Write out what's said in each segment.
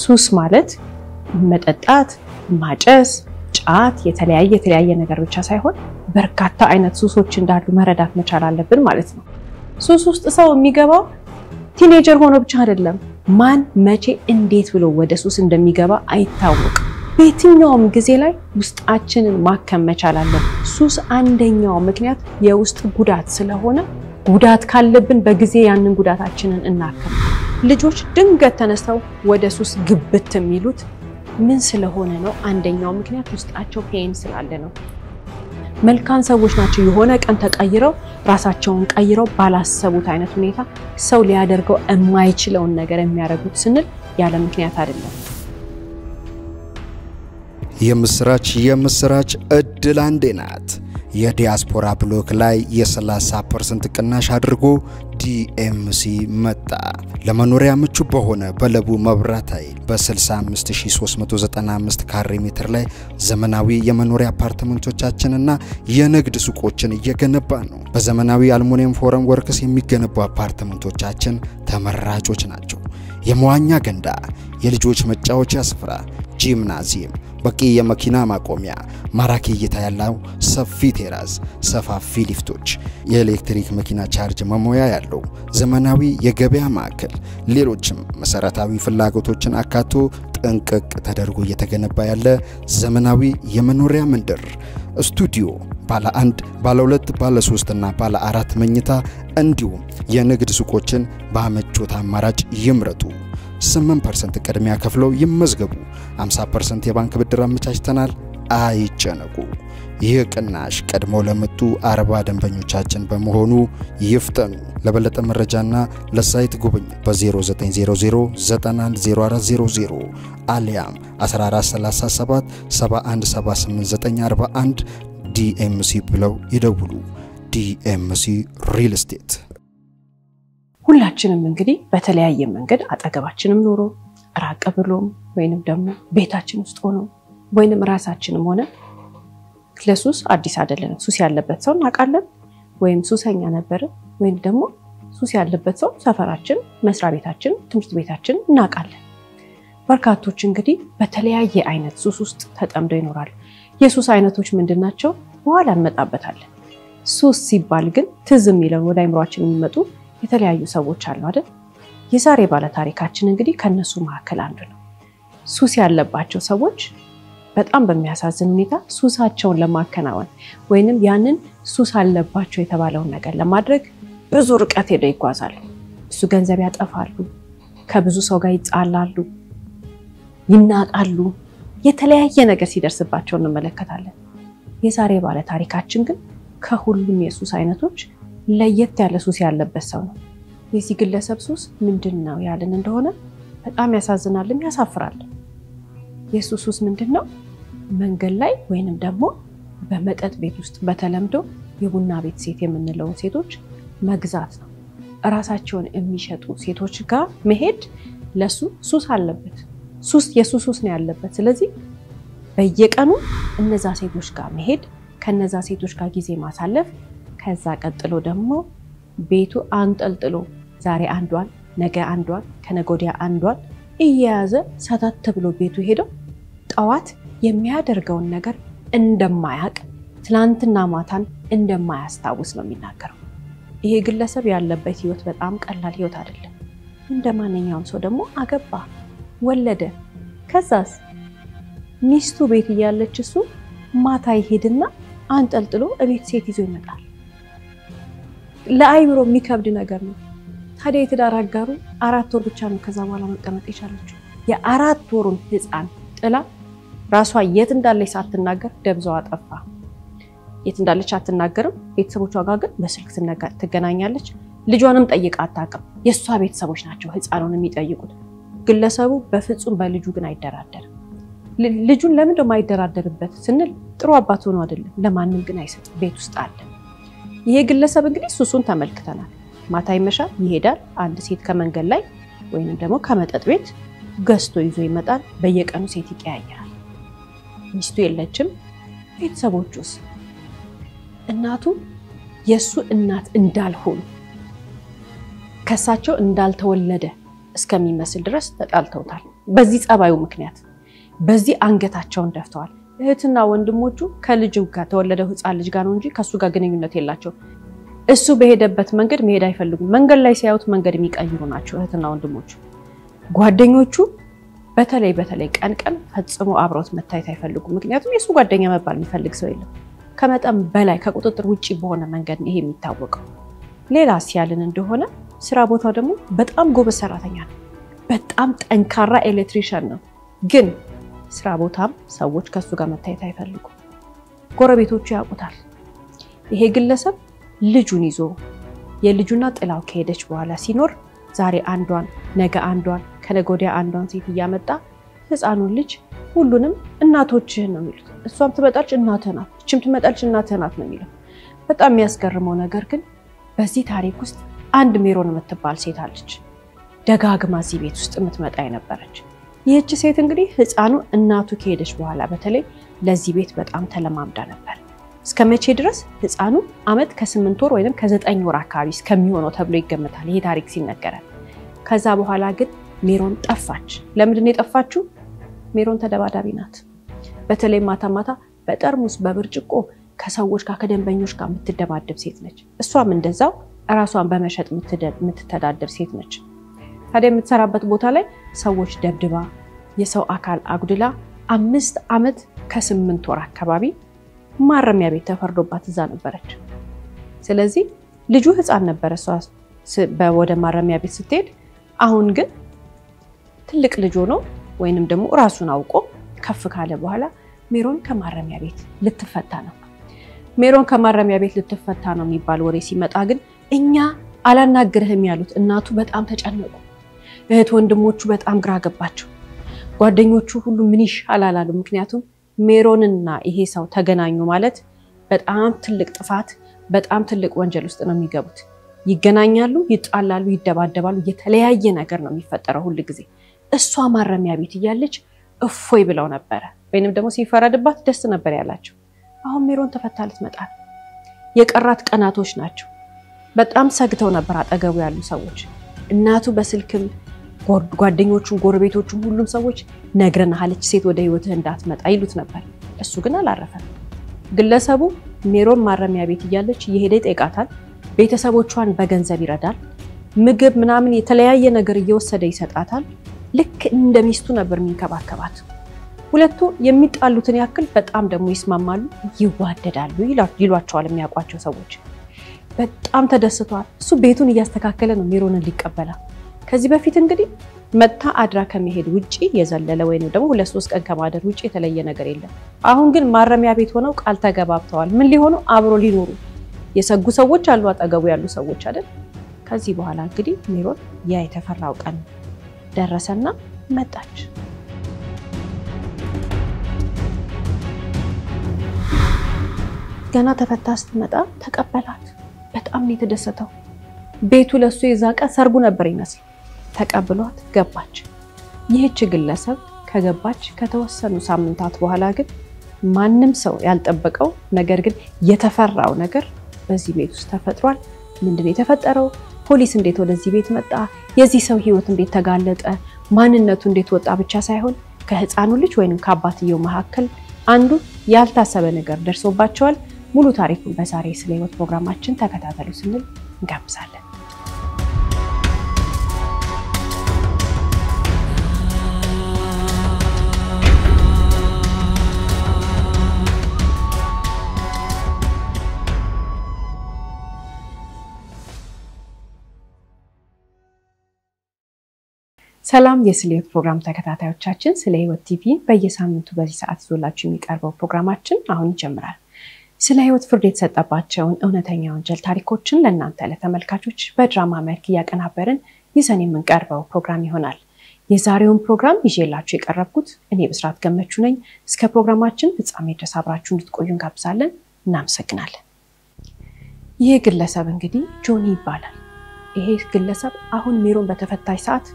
ሱስ ማለት መጠጣት ማጨስ ጫት የተለያየ ነገር ብቻ ሳይሆን በርካታ አይነት ሱሶች እንዳሉ መረዳት መቻል አለብን ማለት ነው ሱስ ውስጥ ሰው የሚገባው ቲኔጀር ሆኖ ብቻ አይደለም ማን መቼ እንዴት ብሎ ወደ ሱስ እንደሚገባ አይታወቅም በየትኛውም ጊዜ ላይ ውስጣችንን ማከም መቻል አለብን ሱስ አንደኛው ምክንያት የውስጥ ጉዳት ስለሆነ ጉዳት ካለብን በጊዜ ያንን ጉዳታችንን እናከም ልጆች ድንገት ተነስተው ወደ ሱስ ግብት የሚሉት ምን ስለሆነ ነው አንደኛው ምክንያት ውስጣቸው ፔን ስላለ ነው መልካም ሰዎች ናቸው የሆነ ቀን ተቀይረው ራሳቸውን ቀይረው ባላሰቡት አይነት ሁኔታ ሰው ሊያደርገው የማይችለውን ነገር የሚያደርጉት ስንል ያለ ምክንያት አይደለም የምስራች እድል አንዴ ናት የዲያስፖራ ብሎክ ላይ የ30% ቅናሽ አድርጎ ዲኤምሲ መጣ ለመኖሪያ ምቹ በሆነ በለቡ መብራት ኃይል በ65395 ካሬ ሜትር ላይ ዘመናዊ የመኖሪያ አፓርትመንቶቻችንና የንግድ ሱቆችን እየገነባ ነው በዘመናዊ አልሙኒየም ፎረም ወርክስ የሚገነቡ አፓርትመንቶቻችን ተመራጮች ናቸው የመዋኛ ገንዳ የልጆች መጫወቻ ስፍራ ጂምናዚየም በቂ የመኪና ማቆሚያ ማራኪ እይታ ያለው ሰፊ ቴራዝ ሰፋፊ ሊፍቶች የኤሌክትሪክ መኪና ቻርጅ መሞያ ያለው ዘመናዊ የገበያ ማዕከል ሌሎችም መሰረታዊ ፍላጎቶችን አካቶ ጥንቅቅ ተደርጎ እየተገነባ ያለ ዘመናዊ የመኖሪያ መንደር ስቱዲዮ ባለ 1 ባለ 2 ባለ 3 እና ባለ 4 መኝታ እንዲሁም የንግድ ሱቆችን በአመቾት አማራጭ ይምረጡ 8% ቅድሚያ ከፍለው ይመዝገቡ 50% የባንክ ብድር አመቻችተናል አይጨነቁ ይህ ቅናሽ ቀድሞ ለመጡ 40 ደንበኞቻችን በመሆኑ ይፍጠኑ ለበለጠ መረጃና ለሳይት ጉብኝት በ0900910400 አሊያም 1437 7178 ዲኤምሲ ብለው ይደውሉ ዲኤምሲ ሪል ስቴት ሁላችንም እንግዲህ በተለያየ መንገድ አጠገባችንም ኖሮ ራቅ ብሎም ወይንም ደግሞ ቤታችን ውስጥ ሆኖ ወይንም ራሳችንም ሆነ ለሱስ አዲስ አይደለም ሱስ ያለበት ሰው እናቃለን ወይም ሱሰኛ ነበር ወይም ደግሞ ሱስ ያለበት ሰው ሰፈራችን መስሪያ ቤታችን ትምህርት ቤታችን እናቃለን በርካቶች እንግዲህ በተለያየ አይነት ሱስ ውስጥ ተጠምደው ይኖራሉ የሱስ አይነቶች ምንድናቸው በኋላ እንመጣበታለን ሱስ ሲባል ግን ትዝም ይለው ወደ አይምሮአችን የሚመጡ የተለያዩ ሰዎች አሉ አይደል የዛሬ ባለ ታሪካችን እንግዲህ ከነሱ መካከል አንዱ ነው ሱስ ያለባቸው ሰዎች በጣም በሚያሳዝን ሁኔታ ሱሳቸውን ለማከናወን ወይንም ያንን ሱስ አለባቸው የተባለውን ነገር ለማድረግ ብዙ ርቀት ሄደው ይጓዛሉ ብዙ ገንዘብ ያጠፋሉ ከብዙ ሰው ጋር ይጣላሉ ይናቃሉ የተለያየ ነገር ሲደርስባቸው እንመለከታለን የዛሬ ባለ ታሪካችን ግን ከሁሉም የሱስ አይነቶች ለየት ያለ ሱስ ያለበት ሰው ነው የዚህ ግለሰብ ሱስ ምንድነው ያለን እንደሆነ በጣም ያሳዝናልም ያሳፍራል የሱስ ሱስ ምንድነው መንገድ ላይ ወይንም ደግሞ በመጠጥ ቤት ውስጥ በተለምዶ የቡና ቤት ሴት የምንለው ሴቶች መግዛት ነው ራሳቸውን የሚሸጡ ሴቶች ጋር መሄድ ለሱ ሱስ አለበት የሱስ ነው ያለበት ስለዚህ በየቀኑ እነዛ ሴቶች ጋር መሄድ ከነዛ ሴቶች ጋር ጊዜ ማሳለፍ ከዛ ቀጥሎ ደግሞ ቤቱ አንጠልጥሎ ዛሬ አንዷን ነገ አንዷን ከነጎዲያ አንዷን እያያዘ ሰታት ብሎ ቤቱ ሄዶ ጣዋት የሚያደርገውን ነገር እንደማያቅ ትላንትና ማታን እንደማያስታውስ ነው የሚናገረው ይሄ ግለሰብ ያለበት ህይወት በጣም ቀላል ህይወት አይደለም እንደማንኛውም ሰው ደግሞ አገባ ወለደ ከዛስ ሚስቱ ቤት ያለች እሱ ማታ ይሄድና አንጠልጥሎ እቤት ሴት ይዞ ይመጣል ለአይምሮ የሚከብድ ነገር ነው ታዲያ የትዳር አጋሩ 4 ወር ብቻ ነው ከዛ በኋላ መቀመጥ ይቻላልችው የ4 ወሩን ህፃን ጥላ ራሷ የት እንዳለች ሳትናገር ደብዛው አጠፋ የት እንዳለች አትናገርም ቤተሰቦቿ ጋር ግን በስልክ ትገናኛለች ልጇንም ጠይቃ አታውቅም የሷ ቤተሰቦች ናቸው ህፃኑን የሚጠይቁት ግለሰቡ በፍጹም በልጁ ግን አይደራደርም ልጁን ለምን እንደማይደራደርበት ስንል ጥሩ አባት ሆኖ አይደለም ለማንም ግን አይሰጥ ቤት ውስጥ አለ ይሄ ግለሰብ እንግዲህ ሱሱን ተመልክተናል ማታ ይመሻል ይሄዳል አንድ ሴት ከመንገድ ላይ ወይንም ደግሞ ከመጠጥ ቤት ገስቶ ይዞ ይመጣል በየቀኑ ሴት ይቀያያል ሚስቱ የለችም ቤተሰቦቹስ እናቱ የሱ እናት እንዳልሆኑ ከሳቸው እንዳልተወለደ እስከሚመስል ድረስ ተጣልተውታል በዚህ ጸባዩ ምክንያት በዚህ አንገታቸውን ደፍተዋል። እህትና ወንድሞቹ ከልጁ ጋር ተወለደው ህፃን ልጅ ጋር ነው እንጂ ከሱ ጋር ግንኙነት የላቸው። እሱ በሄደበት መንገድ መሄድ አይፈልጉም። መንገድ ላይ ሲያዩት መንገድ የሚቀይሩ ናቸው እህትና ወንድሞቹ። ጓደኞቹ በተለይ ቀን ፈጽሞ አብሮት መታየት አይፈልጉም። ምክንያቱም የሱ ጓደኛ መባል የሚፈልግ ሰው የለም። ከመጠን በላይ ከቁጥጥር ውጪ በሆነ መንገድ ይሄ የሚታወቀው። ሌላ ሲያልን እንደሆነ ስራ ቦታው ደግሞ በጣም ጎበዝ ሰራተኛ ነው። በጣም ጠንካራ ኤሌክትሪሻን ነው። ግን ስራ ቦታም ሰዎች ከሱ ጋር መታየት አይፈልጉም። ጎረቤቶቹ ያውቁታል። ይሄ ግለሰብ ልጁን ይዞ የልጁና ጥላው ከሄደች በኋላ ሲኖር ዛሬ አንዷን ነገ አንዷን ከነገ ወዲያ አንዷን ሴት እያመጣ ህፃኑን ልጅ ሁሉንም እናቶችህን ነው የሚሉት። እሷም ትመጣለች እናትህ ናት፣ እችም ትመጣለች እናትህ ናት ነው የሚለው። በጣም የሚያስገርመው ነገር ግን በዚህ ታሪክ ውስጥ አንድ ሜሮን የምትባል ሴት አለች። ደጋግማ እዚህ ቤት ውስጥ የምትመጣ የነበረች። ይህች ሴት እንግዲህ ህፃኑ እናቱ ከሄደች በኋላ በተለይ ለዚህ ቤት በጣም ተለማምዳ ነበር። እስከመቼ ድረስ ህፃኑ አመት ከ8 ወር ወይንም ከ9 ወር አካባቢ እስከሚሆነው ተብሎ ይገመታል ይሄ ታሪክ ሲነገረን። ከዛ በኋላ ግን ሜሮን ጠፋች። ለምንድን ነው የጠፋችው? ሜሮን ተደባዳቢ ናት። በተለይ ማታ በጠርሙስ በብርጭቆ ከሰዎች ጋር ከደንበኞች ጋር የምትደባደብ ሴት ነች። እሷም እንደዛው ራሷን በመሸጥ የምትተዳደር ሴት ነች። ታዲያ የምትሰራበት ቦታ ላይ ሰዎች ደብድባ የሰው አካል አጉድላ 5 አመት ከ8 ወር አካባቢ ማረሚያ ቤት ተፈርዶባት እዛ ነበረች። ስለዚህ ልጁ ህፃን ነበር እሷ ወደ ማረሚያ ቤት ስትሄድ። አሁን ግን ትልቅ ልጅ ሆኖ ወይንም ደግሞ ራሱን አውቆ ከፍ ካለ በኋላ ሜሮን ከማረሚያ ቤት ልትፈታ ነው። ሜሮን ከማረሚያ ቤት ልትፈታ ነው የሚባል ወሬ ሲመጣ ግን እኛ አላናግርህም ያሉት እናቱ በጣም ተጨነቁ። እህት ወንድሞቹ በጣም ግራ ገባቸው። ጓደኞቹ ሁሉ ምን ይሻላል አሉ። ምክንያቱም ሜሮንና ይሄ ሰው ተገናኙ ማለት በጣም ትልቅ ጥፋት፣ በጣም ትልቅ ወንጀል ውስጥ ነው የሚገቡት። ይገናኛሉ፣ ይጣላሉ፣ ይደባደባሉ፣ የተለያየ ነገር ነው የሚፈጠረው ሁሉ ጊዜ። እሷ ማረሚያ ቤት እያለች እፎይ ብለው ነበር፣ ወይንም ደግሞ ሲፈረድባት ደስ ነበር ያላቸው። አሁን ሜሮን ተፈታ ልትመጣ ነው። የቀራት ቀናቶች ናቸው። በጣም ሰግተው ነበር አጠገቡ ያሉ ሰዎች። እናቱ በስልክም ጓደኞቹን ጎረቤቶቹን ሁሉም ሰዎች ነግረናለች ሴት ወደ ህይወትህ እንዳትመጣ ይሉት ነበር። እሱ ግን አላረፈም። ግለሰቡ ሜሮን ማረሚያ ቤት እያለች የሄደ ይጠይቃታል። ቤተሰቦቿን በገንዘብ ይረዳል። ምግብ ምናምን የተለያየ ነገር እየወሰደ ይሰጣታል። ልክ እንደሚስቱ ነበር የሚንከባከባት። ሁለቱ የሚጣሉትን ያክል በጣም ደግሞ ይስማማሉ፣ ይዋደዳሉ ይሏቸዋል የሚያውቋቸው ሰዎች። በጣም ተደስቷል። እሱ ቤቱን እያስተካከለ ነው ሜሮንን ሊቀበላ። ከዚህ በፊት እንግዲህ መታ አድራ ከመሄድ ውጪ የዘለለ ወይንም ደግሞ 2-3 ቀን ከማደር ውጪ የተለየ ነገር የለም። አሁን ግን ማረሚያ ቤት ሆነው ቃል ተገባብተዋል። ምን ሊሆኑ? አብሮ ሊኖሩ የሰጉ ሰዎች አሉ፣ አጠገቡ ያሉ ሰዎች አይደል? ከዚህ በኋላ እንግዲህ ሜሮን ያ የተፈራው ቀን ደረሰና መጣች። ገና ተፈታ ስትመጣ ተቀበላት። በጣም ነው የተደሰተው። ቤቱ ለሱ የዛቀ ሰርጉ ነበር ይመስል። ተቀብሏት ገባች። ይህች ግለሰብ ከገባች ከተወሰኑ ሳምንታት በኋላ ግን ማንም ሰው ያልጠበቀው ነገር ግን የተፈራው ነገር በዚህ ቤት ውስጥ ተፈጥሯል። ምንድነው የተፈጠረው? ፖሊስ እንዴት ወደዚህ ቤት መጣ? የዚህ ሰው ህይወት እንዴት ተጋለጠ? ማንነቱ እንዴት ወጣ? ብቻ ሳይሆን ከህፃኑ ልጅ ወይንም ከአባትየው መካከል አንዱ ያልታሰበ ነገር ደርሶባቸዋል። ሙሉ ታሪኩን በዛሬ ስለ ህይወት ፕሮግራማችን ተከታተሉ ስንል እንጋብዛለን። ሰላም የስለ ህይወት ፕሮግራም ተከታታዮቻችን፣ ስለ ህይወት ቲቪ በየሳምንቱ በዚህ ሰዓት ይዞላችሁ የሚቀርበው ፕሮግራማችን አሁን ይጀምራል። ስለ ህይወት ፍርድ የተሰጠባቸውን እውነተኛ ወንጀል ታሪኮችን ለእናንተ ለተመልካቾች በድራማ መልክ ያቀናበርን ይዘን የምንቀርበው ፕሮግራም ይሆናል። የዛሬውን ፕሮግራም ይዤላችሁ የቀረብኩት እኔ ብስራት ገመቹ ነኝ። እስከ ፕሮግራማችን ፍጻሜ ድረስ አብራችሁ እንድትቆዩ እንጋብዛለን። እናመሰግናለን። ይሄ ግለሰብ እንግዲህ ጆኒ ይባላል። ይሄ ግለሰብ አሁን ሜሮን በተፈታች ሰዓት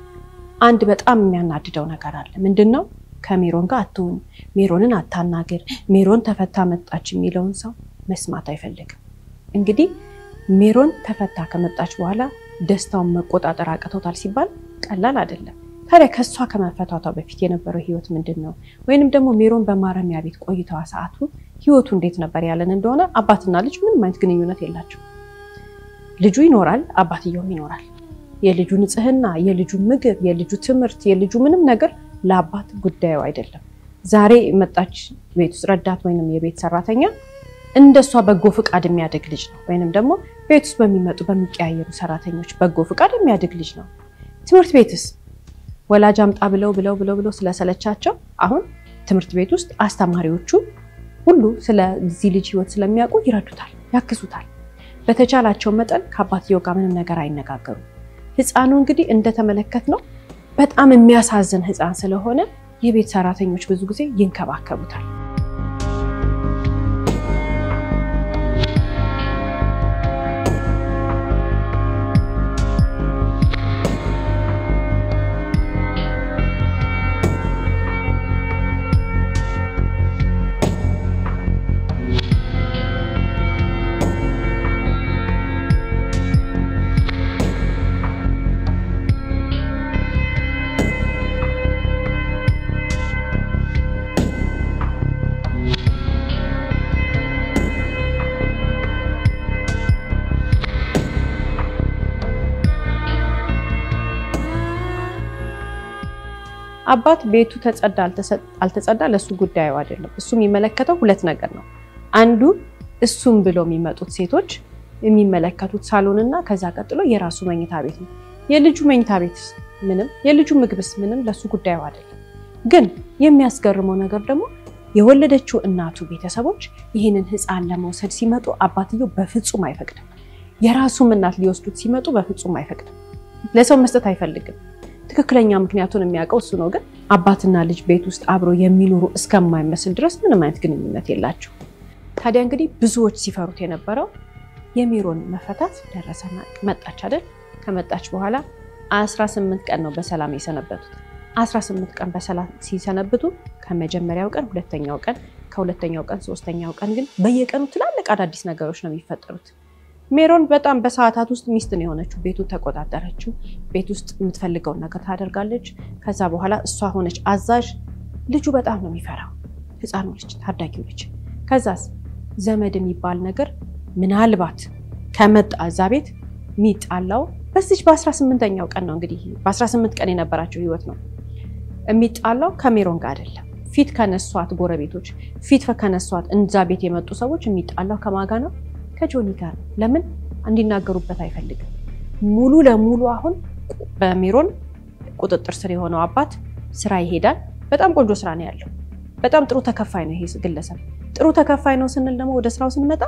አንድ በጣም የሚያናድደው ነገር አለ። ምንድነው? ከሜሮን ጋር አትሁን፣ ሜሮንን አታናግር፣ ሜሮን ተፈታ መጣች የሚለውን ሰው መስማት አይፈልግም። እንግዲህ ሜሮን ተፈታ ከመጣች በኋላ ደስታውን መቆጣጠር አቅቶታል ሲባል ቀላል አይደለም። ታዲያ ከሷ ከመፈታቷ በፊት የነበረው ህይወት ምንድነው ወይንም ደግሞ ሜሮን በማረሚያ ቤት ቆይታዋ ሰዓቱ ህይወቱ እንዴት ነበር ያለን እንደሆነ አባትና ልጅ ምንም አይነት ግንኙነት የላቸው ልጁ ይኖራል አባትየውም ይኖራል የልጁ ንጽህና የልጁ ምግብ የልጁ ትምህርት የልጁ ምንም ነገር ለአባት ጉዳዩ አይደለም ዛሬ መጣች ቤት ውስጥ ረዳት ወይንም የቤት ሰራተኛ እንደሷ በጎ ፍቃድ የሚያደግ ልጅ ነው ወይንም ደግሞ ቤት ውስጥ በሚመጡ በሚቀያየሩ ሰራተኞች በጎ ፍቃድ የሚያደግ ልጅ ነው ትምህርት ቤትስ ወላጅ አምጣ ብለው ስለሰለቻቸው አሁን ትምህርት ቤት ውስጥ አስተማሪዎቹ ሁሉ ስለዚህ ልጅ ህይወት ስለሚያውቁ ይረዱታል ያክሱታል በተቻላቸው መጠን ከአባትየው ጋር ምንም ነገር አይነጋገሩ ህፃኑ እንግዲህ እንደተመለከትነው በጣም የሚያሳዝን ህፃን ስለሆነ የቤት ሰራተኞች ብዙ ጊዜ ይንከባከቡታል አባት ቤቱ ተጸዳ አልተጸዳ ለሱ ጉዳዩ አይደለም እሱ የሚመለከተው ሁለት ነገር ነው አንዱ እሱም ብሎ የሚመጡት ሴቶች የሚመለከቱት ሳሎንና ከዛ ቀጥሎ የራሱ መኝታ ቤት ነው የልጁ መኝታ ቤት ምንም የልጁ ምግብስ ምንም ለሱ ጉዳዩ አይደለም ግን የሚያስገርመው ነገር ደግሞ የወለደችው እናቱ ቤተሰቦች ይሄንን ህፃን ለመውሰድ ሲመጡ አባትየው በፍጹም አይፈቅድም የራሱም እናት ሊወስዱት ሲመጡ በፍጹም አይፈቅድም ለሰው መስጠት አይፈልግም ትክክለኛ ምክንያቱን የሚያውቀው እሱ ነው ግን አባትና ልጅ ቤት ውስጥ አብሮ የሚኖሩ እስከማይመስል ድረስ ምንም አይነት ግንኙነት የላቸው ታዲያ እንግዲህ ብዙዎች ሲፈሩት የነበረው የሜሮን መፈታት ደረሰና መጣች አይደል ከመጣች በኋላ 18 ቀን ነው በሰላም የሰነበቱት 18 ቀን በሰላም ሲሰነብቱ ከመጀመሪያው ቀን ሁለተኛው ቀን ከሁለተኛው ቀን ሶስተኛው ቀን ግን በየቀኑ ትላልቅ አዳዲስ ነገሮች ነው የሚፈጠሩት ሜሮን በጣም በሰዓታት ውስጥ ሚስት ነው የሆነችው ቤቱን ተቆጣጣረችው ቤት ውስጥ የምትፈልገው ነገር ታደርጋለች ከዛ በኋላ እሷ ሆነች አዛዥ ልጁ በጣም ነው የሚፈራው ህፃኑ ልጅ ታዳጊው ልጅ ከዛስ ዘመድ የሚባል ነገር ምናልባት ከመጣ እዛ ቤት ሚጣላው በዚህ በ18ኛው ቀን ነው እንግዲህ በ18 ቀን የነበራቸው ህይወት ነው የሚጣላው ከሜሮን ጋር አይደለም ፊት ከነሷት ጎረቤቶች ፊት ከነሷት እንዛ ቤት የመጡ ሰዎች የሚጣላው ከማጋ ነው ከጆኒ ጋር ለምን እንዲናገሩበት አይፈልግም ሙሉ ለሙሉ አሁን በሜሮን ቁጥጥር ስር የሆነው አባት ስራ ይሄዳል በጣም ቆንጆ ስራ ነው ያለው በጣም ጥሩ ተከፋይ ነው ይሄ ግለሰብ ጥሩ ተከፋይ ነው ስንል ደግሞ ወደ ስራው ስንመጣ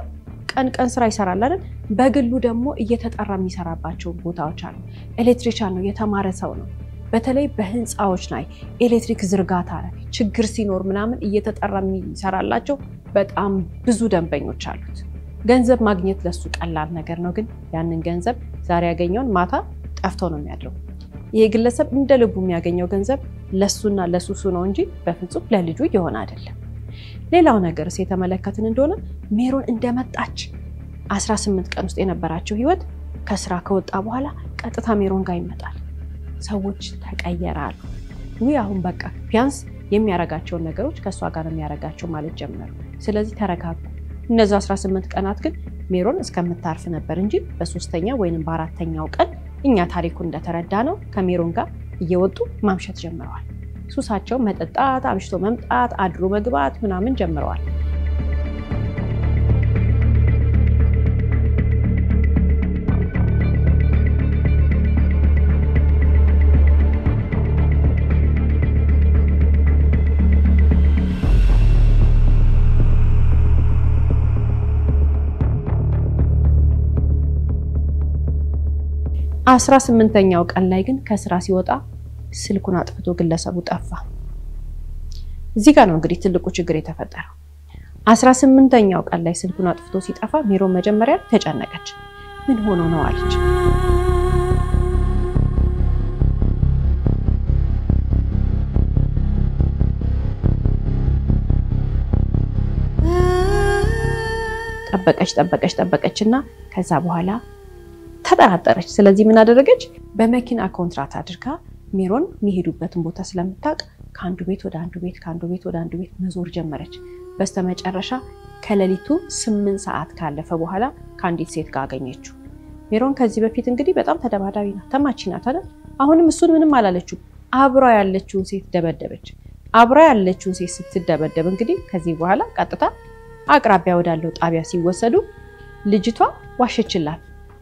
ቀን ስራ ይሰራል አይደል በግሉ ደግሞ እየተጠራ የሚሰራባቸው ቦታዎች አሉ ኤሌክትሪሻን ነው የተማረ ሰው ነው በተለይ በህንጻዎች ላይ ኤሌክትሪክ ዝርጋታ ላይ ችግር ሲኖር ምናምን እየተጠራ የሚሰራላቸው በጣም ብዙ ደንበኞች አሉት ገንዘብ ማግኘት ለሱ ቀላል ነገር ነው ግን ያንን ገንዘብ ዛሬ ያገኘውን ማታ ጠፍቶ ነው የሚያድረው ይሄ ግለሰብ እንደ ልቡ የሚያገኘው ገንዘብ ለሱና ለሱሱ ነው እንጂ በፍጹም ለልጁ ይሆን አይደለም ሌላው ነገርስ የተመለከትን እንደሆነ ሜሮን እንደመጣች 18 ቀን ውስጥ የነበራቸው ህይወት ከስራ ከወጣ በኋላ ቀጥታ ሜሮን ጋር ይመጣል ሰዎች ተቀየራሉ ወይ አሁን በቃ ቢያንስ የሚያረጋቸው ነገሮች ከሷ ጋር የሚያረጋቸው ማለት ጀመሩ ስለዚህ ተረጋጉ እነዛ 18 ቀናት ግን ሜሮን እስከምታርፍ ነበር እንጂ በሶስተኛ ወይንም በአራተኛው ቀን እኛ ታሪኩ እንደተረዳ ነው ከሜሮን ጋር እየወጡ ማምሸት ጀምረዋል ሱሳቸው መጠጣት አምሽቶ መምጣት አድሮ መግባት ምናምን ጀምረዋል 18ኛው ቀን ላይ ግን ከስራ ሲወጣ ስልኩን አጥፍቶ ግለሰቡ ጠፋ። እዚህ ጋር ነው እንግዲህ ትልቁ ችግር የተፈጠረው። 18ኛው ቀን ላይ ስልኩን አጥፍቶ ሲጠፋ ሜሮን መጀመሪያ ተጨነቀች። ምን ሆኖ ነው አለች። ጠበቀችና ከዛ በኋላ ተጠራጠረች። ስለዚህ ምን አደረገች? በመኪና ኮንትራት አድርጋ ሜሮን የሚሄዱበትን ቦታ ስለምታውቅ ከአንዱ ቤት ወደ አንዱ ቤት ከአንዱ ቤት ወደ አንዱ ቤት መዞር ጀመረች። በስተመጨረሻ ከሌሊቱ 8 ሰዓት ካለፈ በኋላ ከአንዲት ሴት ጋር አገኘችው። ሜሮን ከዚህ በፊት እንግዲህ በጣም ተደባዳቢ ናት፣ ተማቺ ናት አይደል? አሁንም እሱን ምንም አላለችው። አብራ ያለችውን ሴት ደበደበች። አብራ ያለችውን ሴት ስትደበደብ እንግዲህ ከዚህ በኋላ ቀጥታ አቅራቢያ ወዳለው ጣቢያ ሲወሰዱ ልጅቷ ዋሸችላት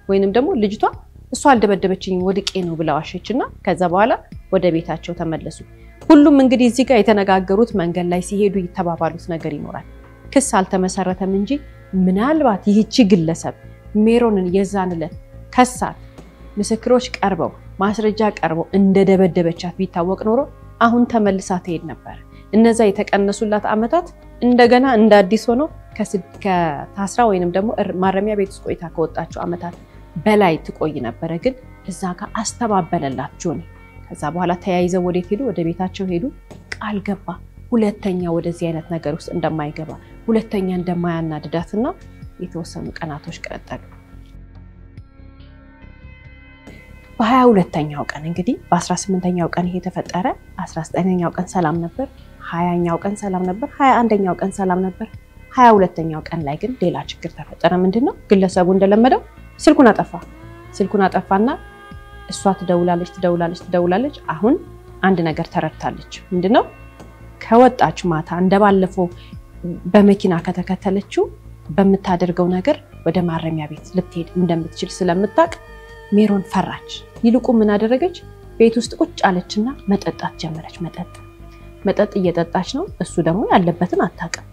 ወይንም ደግሞ ልጅቷ እሷ አልደበደበችኝ ወድቄ ነው ብላ ዋሸችና ከዛ በኋላ ወደ ቤታቸው ተመለሱ። ሁሉም እንግዲህ እዚህ ጋር የተነጋገሩት መንገድ ላይ ሲሄዱ ይተባባሉት ነገር ይኖራል። ክስ አልተመሰረተም እንጂ ምናልባት ይህቺ ግለሰብ ሜሮንን የዛንለት ከሳት ምስክሮች ቀርበው ማስረጃ ቀርበው እንደደበደበቻት ቢታወቅ ኖሮ አሁን ተመልሳ ትሄድ ነበር። እነዛ የተቀነሱላት አመታት እንደገና እንደ አዲስ ሆኖ ከታስራ ወይንም ደግሞ ማረሚያ ቤት ውስጥ ቆይታ ከወጣቸው አመታት በላይ ትቆይ ነበር። ግን እዛ ጋር አስተባበለላት ጆኒ። ከዛ በኋላ ተያይዘው ወዴት ሄዱ? ወደ ቤታቸው ሄዱ። ቃል ገባ ሁለተኛ ወደዚህ አይነት ነገር ውስጥ እንደማይገባ፣ ሁለተኛ እንደማያናድዳትና የተወሰኑ ቀናቶች ቀጠሉ። በ22ኛው ቀን እንግዲህ በ18ኛው ቀን ይሄ ተፈጠረ። 19ኛው ቀን ሰላም ነበር፣ 20ኛው ቀን ሰላም ነበር፣ 21ኛው ቀን ሰላም ነበር። 22ኛው ቀን ላይ ግን ሌላ ችግር ተፈጠረ። ምንድነው? ግለሰቡ እንደለመደው ስልኩን አጠፋና እሷ ትደውላለች። አሁን አንድ ነገር ተረድታለች። ምንድነው? ከወጣች ማታ እንደባለፈው በመኪና ከተከተለችው በመታደርገው ነገር ወደ ማረሚያ ቤት ልትሄድ እንደምትችል ስለምታውቅ ሜሮን ፈራች። ይልቁ ምን አደረገች? ቤት ውስጥ ቁጭ አለችና መጠጣት ጀመረች። መጠጥ እየጠጣች ነው። እሱ ደግሞ ያለበትን አታውቅም።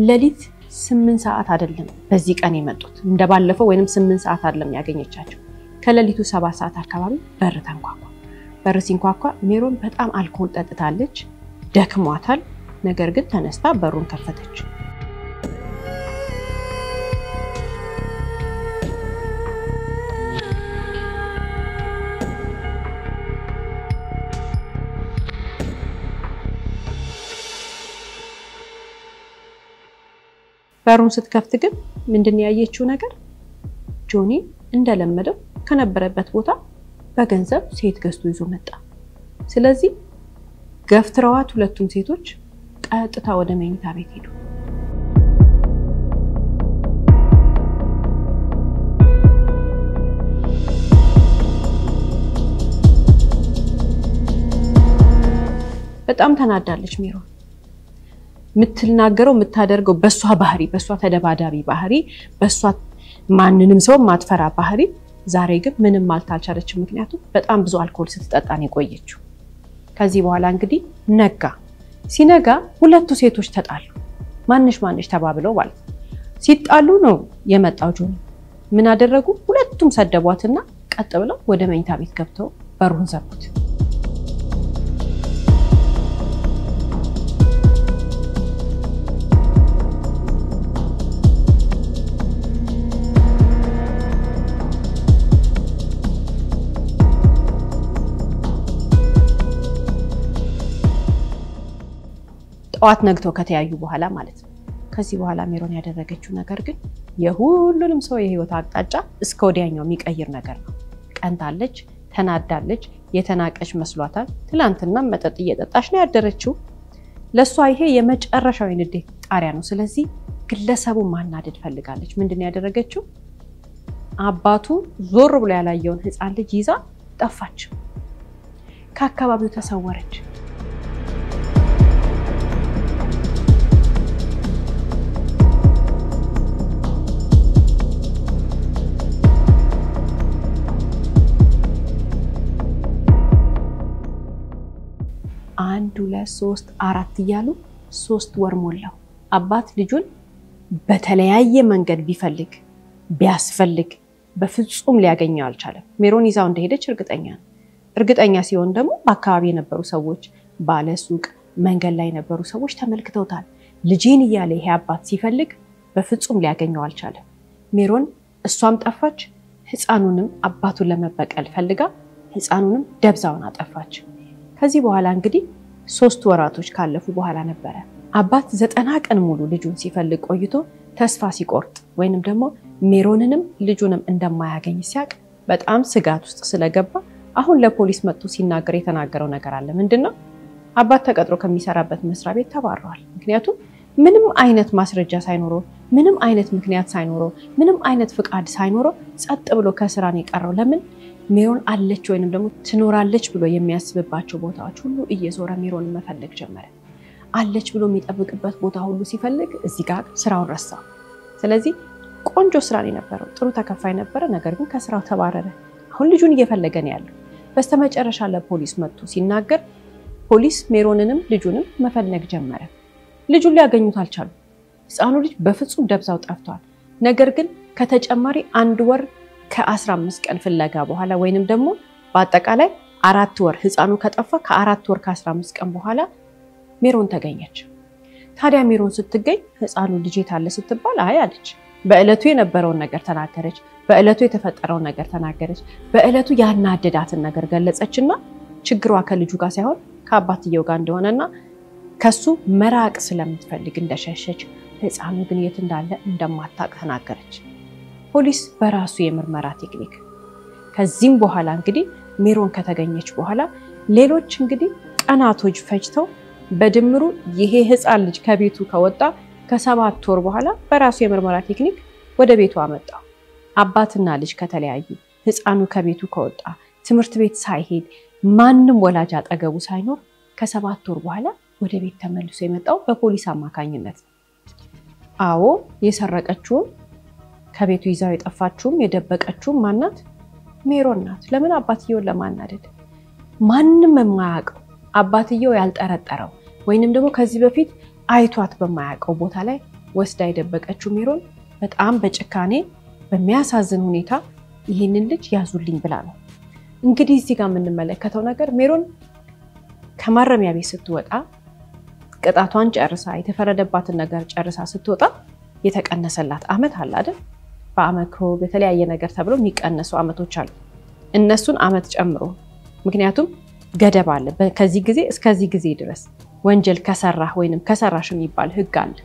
ሌሊት 8 ሰዓት አይደለም በዚህ ቀን የመጡት እንደባለፈው ወይንም 8 ሰዓት አይደለም ያገኘቻቸው። ከሌሊቱ 7 ሰዓት አካባቢ በር ተንኳኳ። በር ሲንኳኳ ሜሮን በጣም አልኮል ጠጥታለች፣ ደክሟታል። ነገር ግን ተነስታ በሩን ከፈተች። በሩን ስትከፍት ግን ምንድነው ያየችው ነገር? ጆኒ እንደለመደው ከነበረበት ቦታ በገንዘብ ሴት ገዝቶ ይዞ መጣ። ስለዚህ ገፍትረዋት ሁለቱም ሴቶች ቀጥታ ወደ መኝታ ቤት ሄዱ። በጣም ተናዳለች ሜሮን። ምትልናገረው ምታደርገው በሷ ባህሪ፣ በሷ ተደባዳቢ ባህሪ፣ በሷ ማንንም ሰው ማትፈራ ባህሪ ዛሬ ግን ምንም አልታልቻለችም። ምክንያቱም በጣም ብዙ አልኮል ስትጠጣ ነው የቆየችው። ከዚህ በኋላ እንግዲህ ነጋ። ሲነጋ ሁለቱ ሴቶች ተጣሉ። ማንሽ ተባብለው ማለት ሲጣሉ ነው የመጣው ጆኒ። ምን አደረጉ? ሁለቱም ሰደቧትና ቀጥ ብለው ወደ መኝታ ቤት ገብተው በሩን ዘጉት። ጠዋት ነግተው ከተያዩ በኋላ ማለት ነው። ከዚህ በኋላ ሜሮን ያደረገችው ነገር ግን የሁሉንም ሰው የህይወት አቅጣጫ እስከ ወዲያኛው የሚቀይር ነገር ነው። ቀንታለች፣ ተናዳለች፣ የተናቀች መስሏታል። ትላንትና መጠጥ እየጠጣች ነው ያደረችው። ለሷ ይሄ የመጨረሻው የንዴት ጣሪያ ነው። ስለዚህ ግለሰቡን ማናደድ ፈልጋለች። ምንድነው ያደረገችው? አባቱ ዞር ብሎ ያላየውን ህፃን ልጅ ይዛ ጠፋች። ከአካባቢው ተሰወረች። አንድ 2 3 4 እያሉ 3 ወር ሞላው። አባት ልጁን በተለያየ መንገድ ቢፈልግ ቢያስፈልግ በፍጹም ሊያገኘው አልቻለም። ሜሮን ይዛው እንደሄደች እርግጠኛ ሲሆን ደግሞ በአካባቢ የነበሩ ሰዎች፣ ባለሱቅ፣ መንገድ ላይ የነበሩ ሰዎች ተመልክተውታል። ልጄን እያለ ይሄ አባት ሲፈልግ በፍጹም ሊያገኘው አልቻለም። ሜሮን እሷም ጠፋች። ህፃኑንም አባቱን ለመበቀል ፈልጋ ህፃኑንም ደብዛውን አጠፋች። ከዚህ በኋላ እንግዲህ 3 ወራቶች ካለፉ በኋላ ነበረ አባት 90 ቀን ሙሉ ልጁን ሲፈልግ ቆይቶ ተስፋ ሲቆርጥ ወይንም ደግሞ ሜሮንንም ልጁንም እንደማያገኝ ሲያቅ በጣም ስጋት ውስጥ ስለገባ አሁን ለፖሊስ መጥቶ ሲናገር የተናገረው ነገር አለ ምንድነው አባት ተቀጥሮ ከሚሰራበት መስሪያ ቤት ተባረዋል ምክንያቱም ምንም አይነት ማስረጃ ሳይኖረው ምንም አይነት ምክንያት ሳይኖረው ምንም አይነት ፍቃድ ሳይኖረው ጸጥ ብሎ ከስራ ነው የቀረው ለምን ሜሮን አለች ወይንም ደግሞ ትኖራለች ብሎ የሚያስብባቸው ቦታዎች ሁሉ እየዞረ ሜሮን መፈለግ ጀመረ አለች ብሎ የሚጠብቅበት ቦታ ሁሉ ሲፈልግ እዚህ ጋር ስራውን ረሳ ስለዚህ ቆንጆ ስራ ላይ ነበር ጥሩ ተከፋይ ነበር ነገር ግን ከስራው ተባረረ አሁን ልጁን እየፈለገ ነው ያለው በስተመጨረሻ ለፖሊስ መጥቶ ሲናገር ፖሊስ ሜሮንንም ልጁንም መፈለግ ጀመረ ልጁን ሊያገኙት አልቻሉ ህፃኑ ልጅ በፍጹም ደብዛው ጠፍቷል ነገር ግን ከተጨማሪ 1 ወር ከ15 ቀን ፍለጋ በኋላ ወይንም ደግሞ በአጠቃላይ 4 ወር ህፃኑ ከጠፋ ከ4 ወር ከ15 ቀን በኋላ ሜሮን ተገኘች ታዲያ ሜሮን ስትገኝ ህፃኑ ልጅ የታለ ስትባል አይ አለች በእለቱ የነበረውን ነገር ተናገረች በእለቱ የተፈጠረው ነገር ተናገረች በእለቱ ያናደዳትን ነገር ገለጸችና ችግሯ ከልጁ ጋር ሳይሆን ከአባትየው ጋር እንደሆነና ከሱ መራቅ ስለምትፈልግ እንደሸሸች ህፃኑ ግን የት እንዳለ እንደማታውቅ ተናገረች ፖሊስ በራሱ የምርመራ ቴክኒክ ከዚህም በኋላ እንግዲህ ሜሮን ከተገኘች በኋላ ሌሎች እንግዲህ ቀናቶች ፈጅተው በድምሩ ይሄ ህፃን ልጅ ከቤቱ ከወጣ ከ7 ወር በኋላ በራሱ የምርመራ ቴክኒክ ወደ ቤቱ አመጣ አባትና ልጅ ከተለያዩ ህፃኑ ከቤቱ ከወጣ ትምህርት ቤት ሳይሄድ ማንንም ወላጅ አጠገቡ ሳይኖር ከ7 ወር በኋላ ወደ ቤት ተመልሶ የመጣው በፖሊስ አማካኝነት አዎ የሰረቀችው ከቤቱ ይዛው የጠፋችው የደበቀችው ማናት ሜሮን ናት ለምን አባትየው ለማናደድ ማንንም የማያውቀው አባትየው ያልጠረጠረው ወይንም ደግሞ ከዚህ በፊት አይቷት በማያውቀው ቦታ ላይ ወስዳ የደበቀችው ሜሮን በጣም በጭካኔ በሚያሳዝን ሁኔታ ይሄንን ልጅ ያዙልኝ ብላ ነው እንግዲህ እዚህ ጋር የምንመለከተው ነገር ሜሮን ከማረሚያ ቤት ስትወጣ ቅጣቷን ጨርሳ የተፈረደባትን ነገር ጨርሳ ስትወጣ የተቀነሰላት አመት አለ አይደል በአመክሮ በተለያየ ነገር ተብሎ የሚቀነሱ አመቶች አሉ እነሱን አመት ጨምሮ ምክንያቱም ገደብ አለ ከዚህ ጊዜ እስከዚህ ጊዜ ድረስ ወንጀል ከሰራህ ወይንም ከሰራሽ የሚባል ህግ አለ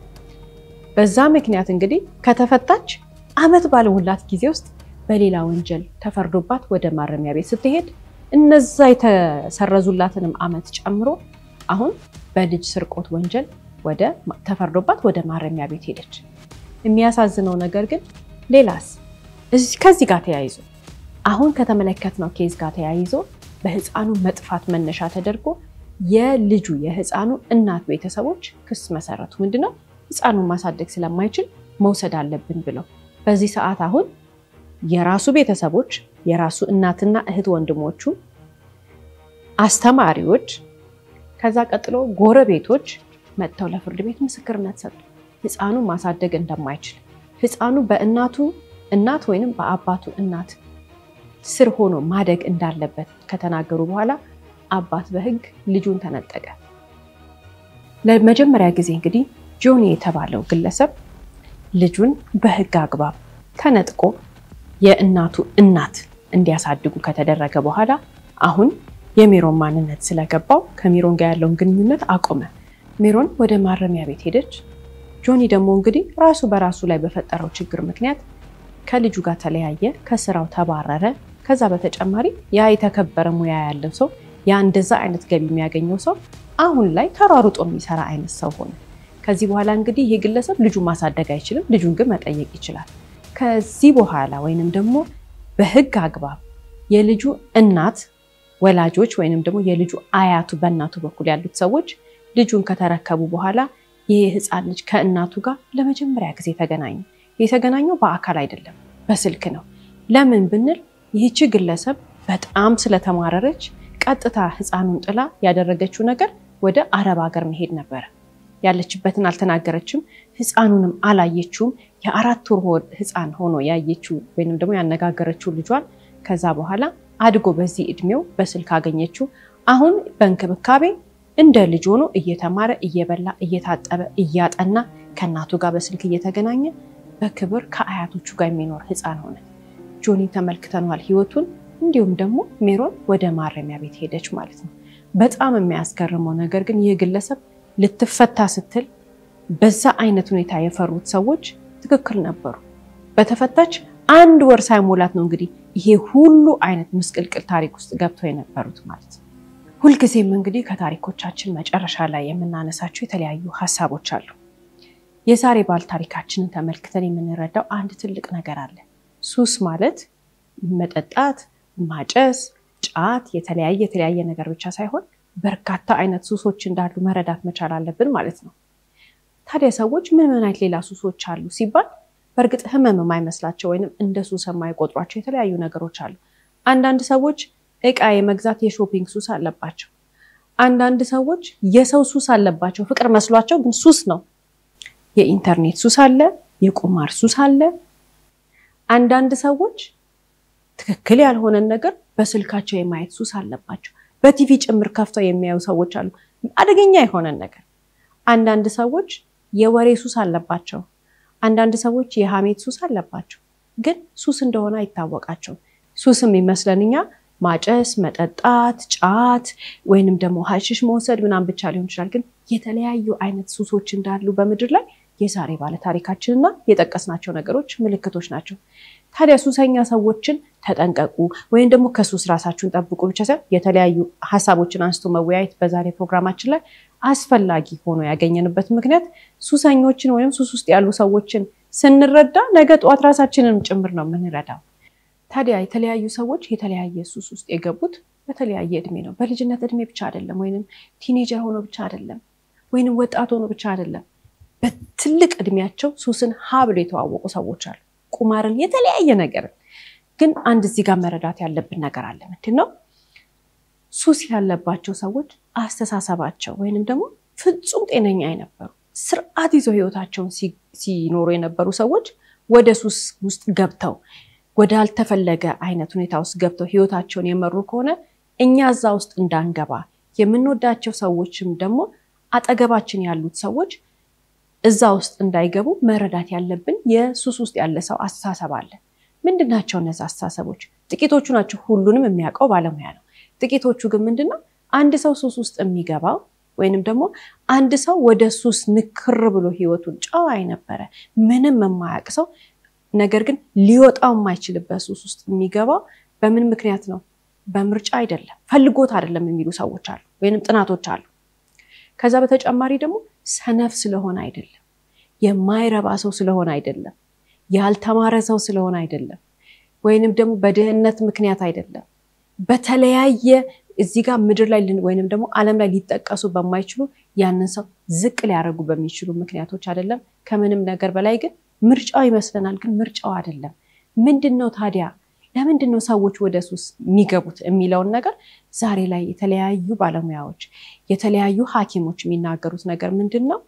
በዛ ምክንያት እንግዲህ ከተፈታች አመት ባለውላት ጊዜ ውስጥ በሌላ ወንጀል ተፈርዶባት ወደ ማረሚያ ቤት ስትሄድ እነዛ የተሰረዙላትንም አመት ጨምሮ አሁን በልጅ ስርቆት ወንጀል ወደ ተፈርዶባት ወደ ማረሚያ ቤት ሄደች የሚያሳዝነው ነገር ግን ሌላስ ከዚህ ጋር ተያይዞ አሁን ከተመለከትነው ኬዝ ጋር ተያይዞ በህፃኑ መጥፋት መነሻ ተደርጎ የልጁ የህፃኑ እናት ቤተሰቦች ክስ መሰረቱ ምንድነው ህፃኑን ማሳደግ ስለማይችል መውሰድ አለብን ብለው በዚህ ሰዓት አሁን የራሱ ቤተሰቦች የራሱ እናትና እህት ወንድሞቹ አስተማሪዎች ከዛ ቀጥሎ ጎረቤቶች መጥተው ለፍርድ ቤት ምስክርነት ሰጡ ህፃኑን ማሳደግ እንደማይችል ህፃኑ በእናቱ እናት ወይንም በአባቱ እናት ስር ሆኖ ማደግ እንዳለበት ከተናገሩ በኋላ አባት በህግ ልጁን ተነጠቀ ለመጀመሪያ ጊዜ እንግዲህ ጆኒ የተባለው ግለሰብ ልጁን በህግ አግባብ ተነጥቆ የእናቱ እናት እንዲያሳድጉ ከተደረገ በኋላ አሁን የሜሮን ማንነት ስለገባው ከሜሮን ጋር ያለውን ግንኙነት አቆመ ሜሮን ወደ ማረሚያ ቤት ሄደች ጆኒ ደግሞ እንግዲህ ራሱ በራሱ ላይ በፈጠረው ችግር ምክንያት ከልጁ ጋር ተለያየ ከስራው ተባረረ ከዛ በተጨማሪ ያ የተከበረ ሙያ ያለው ሰው ያ እንደዛ አይነት ገቢ የሚያገኘው ሰው አሁን ላይ ተሯሩጦ የሚሰራ አይነት ሰው ሆነ ከዚህ በኋላ እንግዲህ ይሄ ግለሰብ ልጁ ማሳደግ አይችልም ልጁን ግን መጠየቅ ይችላል ከዚህ በኋላ ወይንም ደግሞ በህግ አግባብ የልጁ እናት ወላጆች ወይንም ደግሞ የልጁ አያቱ በእናቱ በኩል ያሉት ሰዎች ልጁን ከተረከቡ በኋላ ይሄ ህፃን ልጅ ከእናቱ ጋር ለመጀመሪያ ጊዜ ተገናኙ የተገናኘው በአካል አይደለም በስልክ ነው ለምን ብንል ይህች ግለሰብ በጣም ስለተማረረች ቀጥታ ህፃኑን ጥላ ያደረገችው ነገር ወደ አረብ ሀገር መሄድ ነበር ያለችበትን አልተናገረችም ህፃኑንም አላየችውም የ4 ወር ህፃን ሆኖ ያየችው ወይንም ደግሞ ያነጋገረችው ልጇን ከዛ በኋላ አድጎ በዚህ እድሜው በስልክ አገኘችው አሁን በእንክብካቤ እንደ ልጅ ሆኖ እየተማረ እየበላ እየታጠበ እያጠና ከናቱ ጋር በስልክ እየተገናኘ በክብር ከአያቶቹ ጋር የሚኖር ህፃን ሆነ ጆኒ ተመልክተናል ህይወቱን እንዲሁም ደግሞ ሜሮን ወደ ማረሚያ ቤት ሄደች ማለት ነው በጣም የሚያስገርመው ነገር ግን የግለሰብ ልትፈታ ስትል በዛ አይነት ሁኔታ የፈሩት ሰዎች ትክክል ነበሩ በተፈታች 1 ወር ሳይሞላት ነው እንግዲህ ይሄ ሁሉ አይነት ምስቅልቅል ታሪክ ውስጥ ገብተው የነበሩት ማለት ነው። ሁልጊዜም እንግዲህ ከታሪኮቻችን መጨረሻ ላይ የምናነሳቸው የተለያዩ ሐሳቦች አሉ። የዛሬ ባል ታሪካችንን ተመልክተን የምንረዳው አንድ ትልቅ ነገር አለ። ሱስ ማለት መጠጣት፣ ማጨስ፣ ጫት፣ የተለያየ ነገር ብቻ ሳይሆን በርካታ አይነት ሱሶች እንዳሉ መረዳት መቻል አለብን ማለት ነው። ታዲያ ሰዎች ምን አይነት ሌላ ሱሶች አሉ ሲባል በርግጥ ህመም የማይመስላቸው ወይንም እንደ ሱስ የማይቆጥሯቸው የተለያዩ ነገሮች አሉ። አንዳንድ ሰዎች እቃ የመግዛት የሾፒንግ ሱስ አለባቸው። አንዳንድ ሰዎች የሰው ሱስ አለባቸው፣ ፍቅር መስሏቸው ግን ሱስ ነው። የኢንተርኔት ሱስ አለ፣ የቁማር ሱስ አለ። አንዳንድ ሰዎች ትክክል ያልሆነን ነገር በስልካቸው የማየት ሱስ አለባቸው። በቲቪ ጭምር ከፍተው የሚያዩ ሰዎች አሉ፣ አደገኛ የሆነን ነገር። አንዳንድ ሰዎች የወሬ ሱስ አለባቸው። አንዳንድ ሰዎች የሐሜት ሱስ አለባቸው፣ ግን ሱስ እንደሆነ አይታወቃቸውም። ሱስም ይመስለንኛ ማጨስ፣ መጠጣት፣ ጫት ወይንም ደግሞ ሐሺሽ መውሰድ ምናምን ብቻ ሊሆን ይችላል። ግን የተለያዩ አይነት ሱሶች እንዳሉ በምድር ላይ የዛሬ ባለ ታሪካችንና የጠቀስናቸው ነገሮች ምልክቶች ናቸው። ታዲያ ሱሰኛ ሰዎችን ተጠንቀቁ ወይም ደግሞ ከሱስ ራሳችሁን ጠብቁ ብቻ ሳይሆን የተለያዩ ሐሳቦችን አንስቶ መወያየት በዛሬ ፕሮግራማችን ላይ አስፈላጊ ሆኖ ያገኘንበት ምክንያት ሱሰኞችን ወይም ሱስ ውስጥ ያሉ ሰዎችን ስንረዳ ነገ ጧት ራሳችንን ጭምር ነው የምንረዳው። ታዲያ የተለያዩ ሰዎች የተለያየ ሱስ ውስጥ የገቡት በተለያየ እድሜ ነው። በልጅነት እድሜ ብቻ አይደለም፣ ወይንም ቲኔጀር ሆኖ ብቻ አይደለም፣ ወይንም ወጣት ሆኖ ብቻ አይደለም። በትልቅ እድሜያቸው ሱስን ሀብሎ የተዋወቁ ሰዎች አሉ። ቁማርን፣ የተለያየ ነገር። ግን አንድ እዚህ ጋር መረዳት ያለብን ነገር አለ። ምንድነው? ሱስ ያለባቸው ሰዎች አስተሳሰባቸው ወይንም ደግሞ ፍጹም ጤነኛ የነበሩ ስርዓት ይዘው ህይወታቸውን ሲኖሩ የነበሩ ሰዎች ወደ ሱስ ውስጥ ገብተው ወደ አልተፈለገ አይነት ሁኔታ ውስጥ ገብተው ህይወታቸውን የመሩ ከሆነ እኛ እዛ ውስጥ እንዳንገባ የምንወዳቸው ሰዎችም ደግሞ አጠገባችን ያሉት ሰዎች እዛ ውስጥ እንዳይገቡ መረዳት ያለብን የሱስ ውስጥ ያለ ሰው አስተሳሰብ አለ። ምንድናቸው እነዛ አስተሳሰቦች? ጥቂቶቹ ናቸው፣ ሁሉንም የሚያውቀው ባለሙያ ነው። ጥቂቶቹ ግን ምንድነው? አንድ ሰው ሱስ ውስጥ የሚገባው ወይንም ደግሞ አንድ ሰው ወደ ሱስ ንክር ብሎ ህይወቱን ጨዋ የነበረ ምንም የማያውቅ ሰው ነገር ግን ሊወጣው የማይችልበት ሱስ ውስጥ የሚገባው በምን ምክንያት ነው? በምርጫ አይደለም፣ ፈልጎት አይደለም የሚሉ ሰዎች አሉ ወይንም ጥናቶች አሉ። ከዛ በተጨማሪ ደግሞ ሰነፍ ስለሆነ አይደለም፣ የማይረባ ሰው ስለሆነ አይደለም፣ ያልተማረ ሰው ስለሆነ አይደለም፣ ወይንም ደግሞ በድህነት ምክንያት አይደለም። በተለያየ እዚህ ጋር ምድር ላይ ወይንም ደግሞ ዓለም ላይ ሊጠቀሱ በማይችሉ ያንን ሰው ዝቅ ሊያረጉ በሚችሉ ምክንያቶች አይደለም። ከምንም ነገር በላይ ግን ምርጫው ይመስለናል፣ ግን ምርጫው አይደለም። ምንድነው ታዲያ? ለምንድነው ሰዎች ወደ ሱስ የሚገቡት የሚለውን ነገር ዛሬ ላይ የተለያዩ ባለሙያዎች የተለያዩ ሐኪሞች የሚናገሩት ነገር ምንድነው?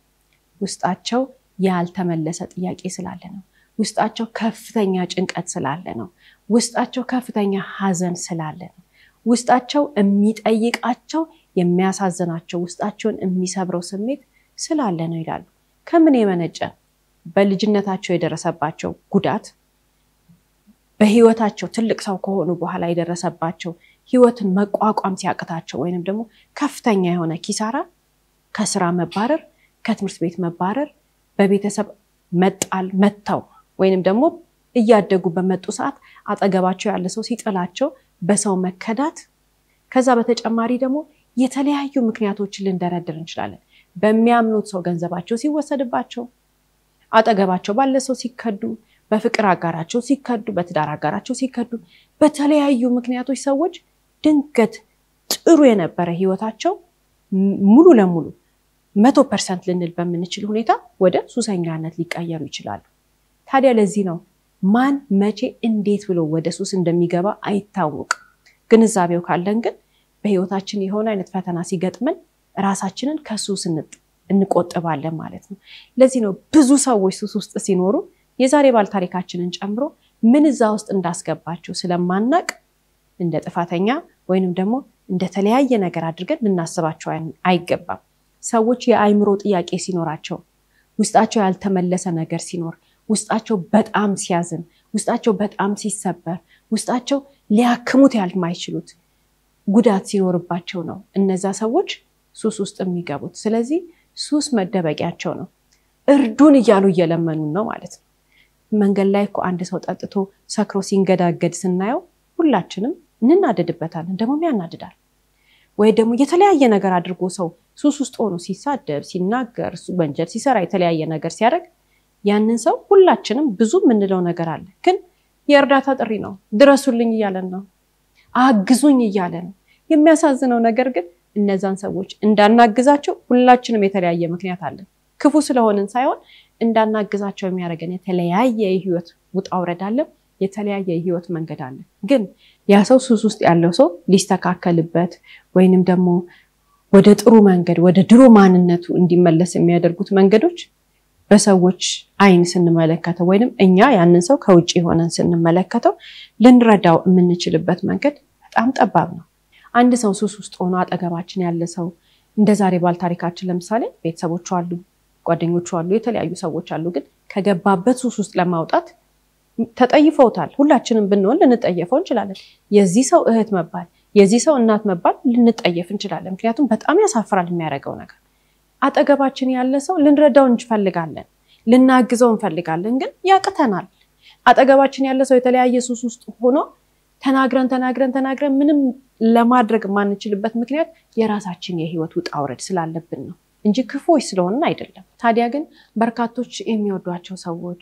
ውስጣቸው ያልተመለሰ ጥያቄ ስላለ ነው። ውስጣቸው ከፍተኛ ጭንቀት ስላለ ነው። ውስጣቸው ከፍተኛ ሐዘን ስላለ ነው። ውስጣቸው የሚጠይቃቸው የሚያሳዝናቸው ውስጣቸውን የሚሰብረው ስሜት ስላለ ነው ይላሉ። ከምን የመነጨ? በልጅነታቸው የደረሰባቸው ጉዳት፣ በህይወታቸው ትልቅ ሰው ከሆኑ በኋላ የደረሰባቸው ህይወትን መቋቋም ሲያቅታቸው ወይንም ደግሞ ከፍተኛ የሆነ ኪሳራ፣ ከስራ መባረር፣ ከትምህርት ቤት መባረር፣ በቤተሰብ መጣል ወይንም ደግሞ እያደጉ በመጡ ሰዓት አጠገባቸው ያለ ሰው ሲጥላቸው በሰው መከዳት። ከዛ በተጨማሪ ደግሞ የተለያዩ ምክንያቶችን ልንደረድር እንችላለን። በሚያምኑት ሰው ገንዘባቸው ሲወሰድባቸው፣ አጠገባቸው ባለ ሰው ሲከዱ፣ በፍቅር አጋራቸው ሲከዱ፣ በትዳር አጋራቸው ሲከዱ፣ በተለያዩ ምክንያቶች ሰዎች ድንገት ጥሩ የነበረ ህይወታቸው ሙሉ ለሙሉ 100% ልንል በምንችል ሁኔታ ወደ ሱሰኛነት ሊቀየሩ ይችላሉ። ታዲያ ለዚህ ነው ማን መቼ እንዴት ብሎ ወደ ሱስ እንደሚገባ አይታወቅም። ግንዛቤው ካለን ግን በህይወታችን የሆነ አይነት ፈተና ሲገጥመን ራሳችንን ከሱስ እንቆጥባለን ማለት ነው። ለዚህ ነው ብዙ ሰዎች ሱስ ውስጥ ሲኖሩ የዛሬ ባል ታሪካችንን ጨምሮ ምን እዛ ውስጥ እንዳስገባቸው ስለማናቅ እንደ ጥፋተኛ ወይንም ደግሞ እንደ ተለያየ ነገር አድርገን ልናስባቸው አይገባም። ሰዎች የአይምሮ ጥያቄ ሲኖራቸው፣ ውስጣቸው ያልተመለሰ ነገር ሲኖር፣ ውስጣቸው በጣም ሲያዝን፣ ውስጣቸው በጣም ሲሰበር፣ ውስጣቸው ሊያክሙት ያልማይችሉት ጉዳት ሲኖርባቸው ነው እነዛ ሰዎች ሱስ ውስጥ የሚገቡት። ስለዚህ ሱስ መደበቂያቸው ነው። እርዱን እያሉ እየለመኑን ነው ማለት ነው። መንገድ ላይ እኮ አንድ ሰው ጠጥቶ ሰክሮ ሲንገዳገድ ስናየው ሁላችንም እንናደድበታለን ደግሞ ያናድዳል ወይ ደግሞ የተለያየ ነገር አድርጎ ሰው ሱስ ውስጥ ሆኖ ሲሳደብ ሲናገር ወንጀል ሲሰራ የተለያየ ነገር ሲያደርግ ያንን ሰው ሁላችንም ብዙ ምንለው ነገር አለ ግን የእርዳታ ጥሪ ነው ድረሱልኝ ይያለን ነው አግዙኝ ይያለን የሚያሳዝነው ነገር ግን እነዛን ሰዎች እንዳናግዛቸው ሁላችንም የተለያየ ምክንያት አለ ክፉ ስለሆነን ሳይሆን እንዳናግዛቸው የሚያደርገን የተለያየ ህይወት ውጣውረድ አለ የተለያየ ህይወት መንገድ አለ ግን ያ ሰው ሱስ ውስጥ ያለው ሰው ሊስተካከልበት ወይንም ደግሞ ወደ ጥሩ መንገድ ወደ ድሮ ማንነቱ እንዲመለስ የሚያደርጉት መንገዶች በሰዎች አይን ስንመለከተው ወይንም እኛ ያንን ሰው ከውጪ ሆነን ስንመለከተው ልንረዳው የምንችልበት መንገድ በጣም ጠባብ ነው አንድ ሰው ሱስ ውስጥ ሆኖ አጠገባችን ያለ ሰው እንደዛሬ ባል ታሪካችን ለምሳሌ ቤተሰቦቹ አሉ ጓደኞቹ አሉ የተለያዩ ሰዎች አሉ ግን ከገባበት ሱስ ውስጥ ለማውጣት ተጠይፈውታል ሁላችንም ብንሆን ልንጠየፈው እንችላለን የዚህ ሰው እህት መባል የዚህ ሰው እናት መባል ልንጠየፍ እንችላለን ምክንያቱም በጣም ያሳፍራል የሚያደርገው ነገር አጠገባችን ያለ ሰው ልንረዳው እንፈልጋለን ልናግዘው እንፈልጋለን ግን ያቅተናል አጠገባችን ያለ ሰው የተለያየ ሱስ ውስጥ ሆኖ ተናግረን ምንም ለማድረግ ማንችልበት ምክንያት የራሳችን የህይወት ውጣውረድ ስላለብን ነው እንጂ ክፉዎች ስለሆነ አይደለም ታዲያ ግን በርካቶች የሚወዷቸው ሰዎች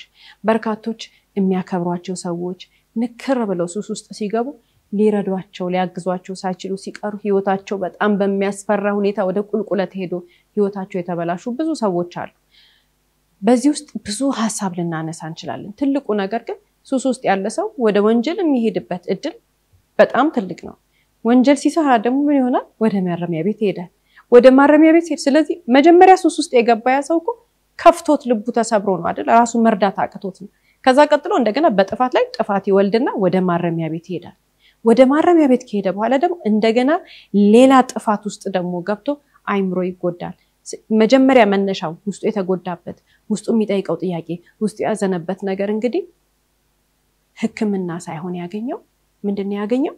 በርካቶች የሚያከብሯቸው ሰዎች ንክር ብለው ሱስ ውስጥ ሲገቡ ሊረዷቸው ሊያግዟቸው ሳይችሉ ሲቀሩ ህይወታቸው በጣም በሚያስፈራ ሁኔታ ወደ ቁልቁለት ሄዶ ህይወታቸው የተበላሹ ብዙ ሰዎች አሉ በዚህ ውስጥ ብዙ ሐሳብ ልናነሳ እንችላለን ትልቁ ነገር ግን ሱስ ውስጥ ያለ ሰው ወደ ወንጀል የሚሄድበት እድል በጣም ትልቅ ነው ወንጀል ሲሰራ ደግሞ ምን ይሆናል ወደ ማረሚያ ቤት ይሄዳል ወደ ማረሚያ ቤት ሲሄድ ስለዚህ መጀመሪያ ሱስ ውስጥ የገባ ያ ሰው እኮ ከፍቶት ልቡ ተሰብሮ ነው አይደል ራሱ መርዳት አቅቶት ነው ከዛ ቀጥሎ እንደገና በጥፋት ላይ ጥፋት ይወልድና ወደ ማረሚያ ቤት ይሄዳል ወደ ማረሚያ ቤት ከሄደ በኋላ ደግሞ እንደገና ሌላ ጥፋት ውስጥ ደግሞ ገብቶ አይምሮ ይጎዳል መጀመሪያ መነሻው ውስጡ የተጎዳበት ውስጡ የሚጠይቀው ጥያቄ ውስጡ ያዘነበት ነገር እንግዲህ ህክምና ሳይሆን ያገኘው ምንድነው ያገኘው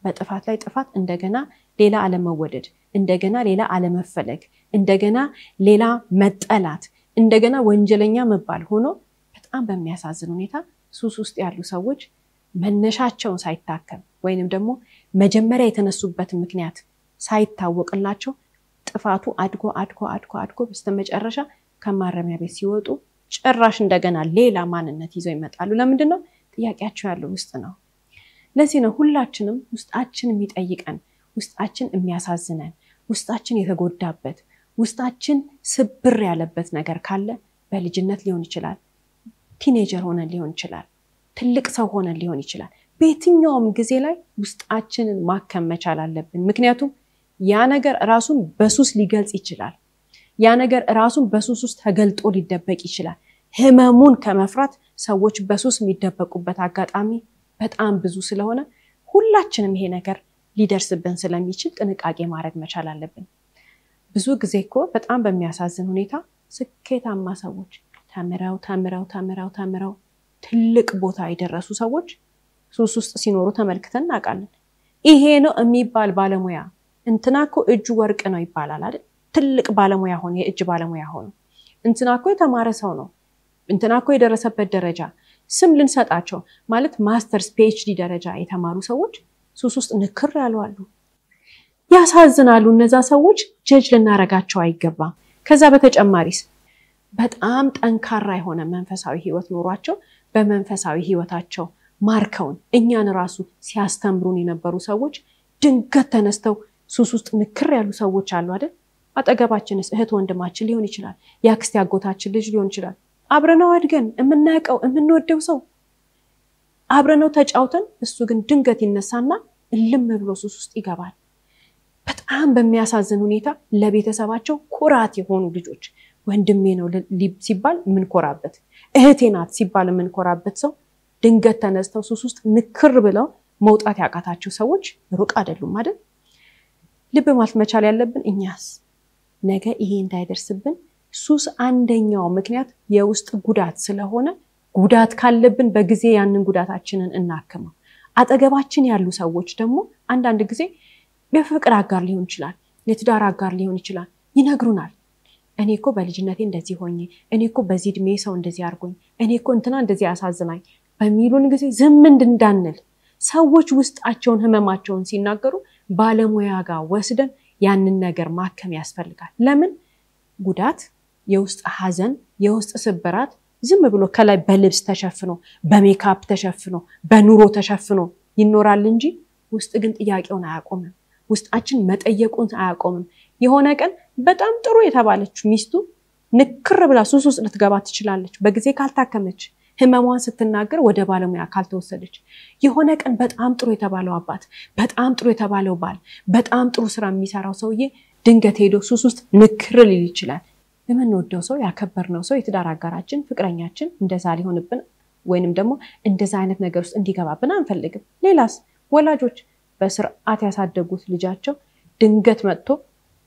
በጥፋት ላይ ጥፋት እንደገና ሌላ አለመወደድ እንደገና ሌላ አለመፈለግ እንደገና ሌላ መጠላት እንደገና ወንጀለኛ መባል ሆኖ በጣም በሚያሳዝን ሁኔታ ሱስ ውስጥ ያሉ ሰዎች መነሻቸው ሳይታከም ወይንም ደግሞ መጀመሪያ የተነሱበት ምክንያት ሳይታወቅላቸው ጥፋቱ አድጎ በስተመጨረሻ ከማረሚያ ቤት ሲወጡ ጭራሽ እንደገና ሌላ ማንነት ይዘው ይመጣሉ ለምንድነው ጥያቄያቸው ያለው ውስጥ ነው ለዚህ ነው ሁላችንም ውስጣችን የሚጠይቀን ውስጣችን የሚያሳዝነን ውስጣችን የተጎዳበት ውስጣችን ስብር ያለበት ነገር ካለ በልጅነት ሊሆን ይችላል ቲኔጀር ሆነን ሊሆን ይችላል ትልቅ ሰው ሆነን ሊሆን ይችላል በየትኛውም ጊዜ ላይ ውስጣችንን ማከም መቻል አለብን ምክንያቱም ያ ነገር ራሱን በሱስ ሊገልጽ ይችላል ያ ነገር ራሱን በሱስ ውስጥ ተገልጦ ሊደበቅ ይችላል ህመሙን ከመፍራት ሰዎች በሱስ የሚደበቁበት አጋጣሚ በጣም ብዙ ስለሆነ ሁላችንም ይሄ ነገር ሊደርስብን ስለሚችል ጥንቃቄ ማድረግ መቻል አለብን ብዙ ጊዜ እኮ በጣም በሚያሳዝን ሁኔታ ስኬታማ ሰዎች ተምረው ትልቅ ቦታ የደረሱ ሰዎች ሱስ ውስጥ ሲኖሩ ተመልክተን እናውቃለን ይሄ ነው የሚባል ባለሙያ እንትናኮ እጁ ወርቅ ነው ይባላል አይደል ትልቅ ባለሙያ ሆነ የእጅ ባለሙያ ሆነ እንትናኮ የተማረ ሰው ነው እንትናኮ የደረሰበት ደረጃ ስም ልንሰጣቸው ማለት ማስተርስ ፒኤችዲ ደረጃ የተማሩ ሰዎች ሱስ ውስጥ ንክር ያለዋሉ ያሳዝናሉ እነዛ ሰዎች ጀጅ ልናረጋቸው አይገባም ከዛ በተጨማሪስ በጣም ጠንካራ የሆነ መንፈሳዊ ህይወት ኖሯቸው በመንፈሳዊ ህይወታቸው ማርከውን እኛን ራሱ ሲያስተምሩን የነበሩ ሰዎች ድንገት ተነስተው ሱስ ውስጥ ንክር ያሉ ሰዎች አሉ አይደል አጠገባችንስ እህት ወንድማችን ሊሆን ይችላል ያክስት ያጎታችን ልጅ ሊሆን ይችላል አብረነው አድገን የምናቀው የምንወደው ሰው አብረነው ተጫውተን እሱ ግን ድንገት ይነሳና እልም ብሎ ሱስ ውስጥ ይገባል በጣም በሚያሳዝን ሁኔታ ለቤተሰባቸው ኩራት የሆኑ ልጆች ወንድሜ ነው ሲባል ምን ኮራበት እህቴ ናት ሲባል ምን ኮራበት ሰው ድንገት ተነስተው ሱስ ውስጥ ንክር ብለው መውጣት ያቃታቸው ሰዎች ሩቅ አይደሉም አይደል ልብ ማለት መቻል ያለብን እኛስ ነገ ይሄ እንዳይደርስብን ሱስ አንደኛው ምክንያት የውስጥ ጉዳት ስለሆነ ጉዳት ካለብን በጊዜ ያንን ጉዳታችንን እናከመው አጠገባችን ያሉ ሰዎች ደግሞ አንዳንድ ጊዜ በፍቅር አጋር ሊሆን ይችላል የትዳር አጋር ሊሆን ይችላል ይነግሩናል እኔኮ በልጅነቴ እንደዚህ ሆኜ እኔኮ በዚህ እድሜ ሰው እንደዚህ አርጎኝ እኔኮ እንትና እንደዚህ ያሳዝናኝ በሚሉን ጊዜ ዝም እንዳንል ሰዎች ውስጣቸውን ህመማቸውን ሲናገሩ ባለሙያ ጋር ወስደን ያንን ነገር ማከም ያስፈልጋል። ለምን ጉዳት የውስጥ ሐዘን የውስጥ ስብራት ዝም ብሎ ከላይ በልብስ ተሸፍኖ በሜካፕ ተሸፍኖ በኑሮ ተሸፍኖ ይኖራል እንጂ ውስጥ ግን ጥያቄውን አያቆምም። ውስጣችን መጠየቁን አያቆምም። የሆነ ቀን በጣም ጥሩ የተባለች ሚስቱ ንክር ብላ ሱስ ውስጥ ልትገባ ትችላለች በጊዜ ካልታከመች ህመሟን ስትናገር ወደ ባለሙያ ካልተወሰደች። የሆነ ቀን በጣም ጥሩ የተባለው አባት በጣም ጥሩ የተባለው ባል በጣም ጥሩ ስራ የሚሰራው ሰውዬ ድንገት ሄዶ ሱስ ውስጥ ንክር ሊል ይችላል። የምንወደው ሰው ያከበርነው ሰው የትዳር አጋራችን ፍቅረኛችን እንደዛ ሊሆንብን ወይንም ደግሞ እንደዛ አይነት ነገር ውስጥ እንዲገባብን አንፈልግም። ሌላስ ወላጆች በስርዓት ያሳደጉት ልጃቸው ድንገት መጥቶ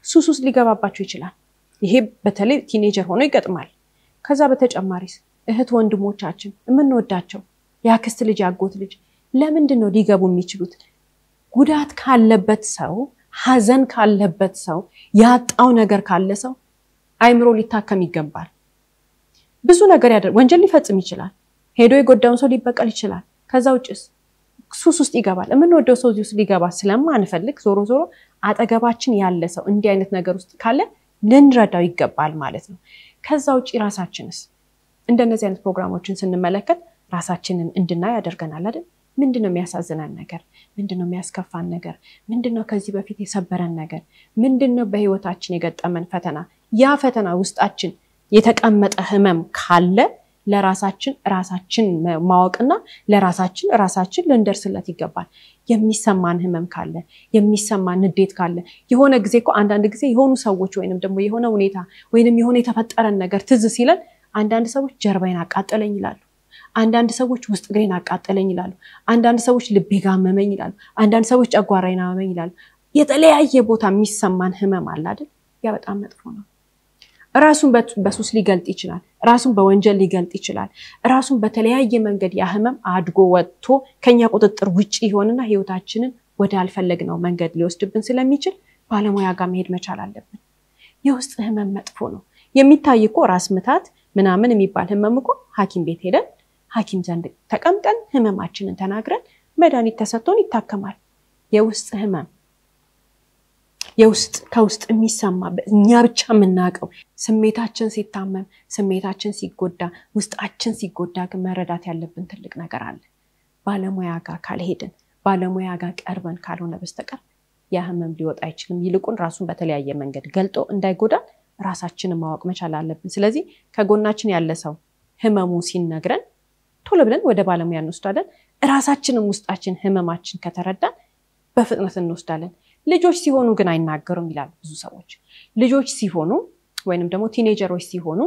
ሱስ ውስጥ ሊገባባቸው ይችላል። ይሄ በተለይ ቲኔጀር ሆኖ ይገጥማል። ከዛ በተጨማሪስ እህት ወንድሞቻችን የምንወዳቸው ያክስት ልጅ ያጎት ልጅ ለምንድን ነው ሊገቡ የሚችሉት? ጉዳት ካለበት ሰው ሐዘን ካለበት ሰው ያጣው ነገር ካለ ሰው አይምሮ ሊታከም ይገባል። ብዙ ነገር ያደርግ ወንጀል ሊፈጽም ይችላል። ሄዶ የጎዳውን ሰው ሊበቀል ይችላል። ከዛ ውጭስ ሱስ ውስጥ ይገባል። የምንወደው ሰው ውስጥ ሊገባ ስለማንፈልግ ዞሮ ዞሮ አጠገባችን ያለ ሰው እንዲህ አይነት ነገር ውስጥ ካለ ልንረዳው ይገባል ማለት ነው። ከዛ ውጭ ራሳችንስ እንደነዚህ አይነት ፕሮግራሞችን ስንመለከት ራሳችንን እንድናይ ያደርገናል አይደል? ምንድነው የሚያሳዝነን ነገር? ምንድነው የሚያስከፋን ነገር? ምንድነው ከዚህ በፊት የሰበረን ነገር? ምንድነው በህይወታችን የገጠመን ፈተና? ያ ፈተና ውስጣችን የተቀመጠ ህመም ካለ ለራሳችን ማወቅና ለራሳችን ልንደርስለት ይገባል። የሚሰማን ህመም ካለ የሚሰማን ንዴት ካለ የሆነ ጊዜ እኮ አንዳንድ ጊዜ የሆኑ ሰዎች ወይንም ደግሞ የሆነ ሁኔታ ወይንም የሆነ የተፈጠረን ነገር ትዝ ሲለን አንዳንድ ሰዎች ጀርባዬን አቃጠለኝ ይላሉ። አንዳንድ ሰዎች ውስጥ እግሬን አቃጠለኝ ይላሉ። አንዳንድ ሰዎች ልቤ ጋር አመመኝ ይላሉ። አንዳንድ ሰዎች ጨጓራዬን አመመኝ ይላሉ። የተለያየ ቦታ የሚሰማን ህመም አለ አይደል? ያ በጣም መጥፎ ነው። ራሱን በሱስ ሊገልጥ ይችላል። ራሱን በወንጀል ሊገልጥ ይችላል። ራሱን በተለያየ መንገድ ያ ህመም አድጎ ወጥቶ ከኛ ቁጥጥር ውጪ ይሆንና ህይወታችንን ወደ አልፈለግነው መንገድ ሊወስድብን ስለሚችል ባለሙያ ጋር መሄድ መቻል አለብን። የውስጥ ህመም መጥፎ ነው። የሚታይ እኮ ራስ ምታት ምናምን የሚባል ህመም እኮ ሐኪም ቤት ሄደን ሐኪም ዘንድ ተቀምጠን ህመማችንን ተናግረን መድኃኒት ተሰጥቶን ይታከማል። የውስጥ ህመም ከውስጥ የሚሰማ እኛ ብቻ የምናውቀው ስሜታችን ሲታመም ስሜታችን ሲጎዳ ውስጣችን ሲጎዳ ግን መረዳት ያለብን ትልቅ ነገር አለ። ባለሙያ ጋር ካልሄድን ባለሙያ ጋር ቀርበን ካልሆነ በስተቀር ያ ህመም ሊወጣ አይችልም። ይልቁን ራሱን በተለያየ መንገድ ገልጦ እንዳይጎዳ ራሳችንን ማወቅ መቻል አለብን። ስለዚህ ከጎናችን ያለ ሰው ህመሙ ሲነግረን ቶሎ ብለን ወደ ባለሙያ እንወስዳለን። ራሳችንም ውስጣችን ህመማችን ከተረዳን በፍጥነት እንወስዳለን። ልጆች ሲሆኑ ግን አይናገሩም ይላሉ ብዙ ሰዎች። ልጆች ሲሆኑ ወይንም ደግሞ ቲኔጀሮች ሲሆኑ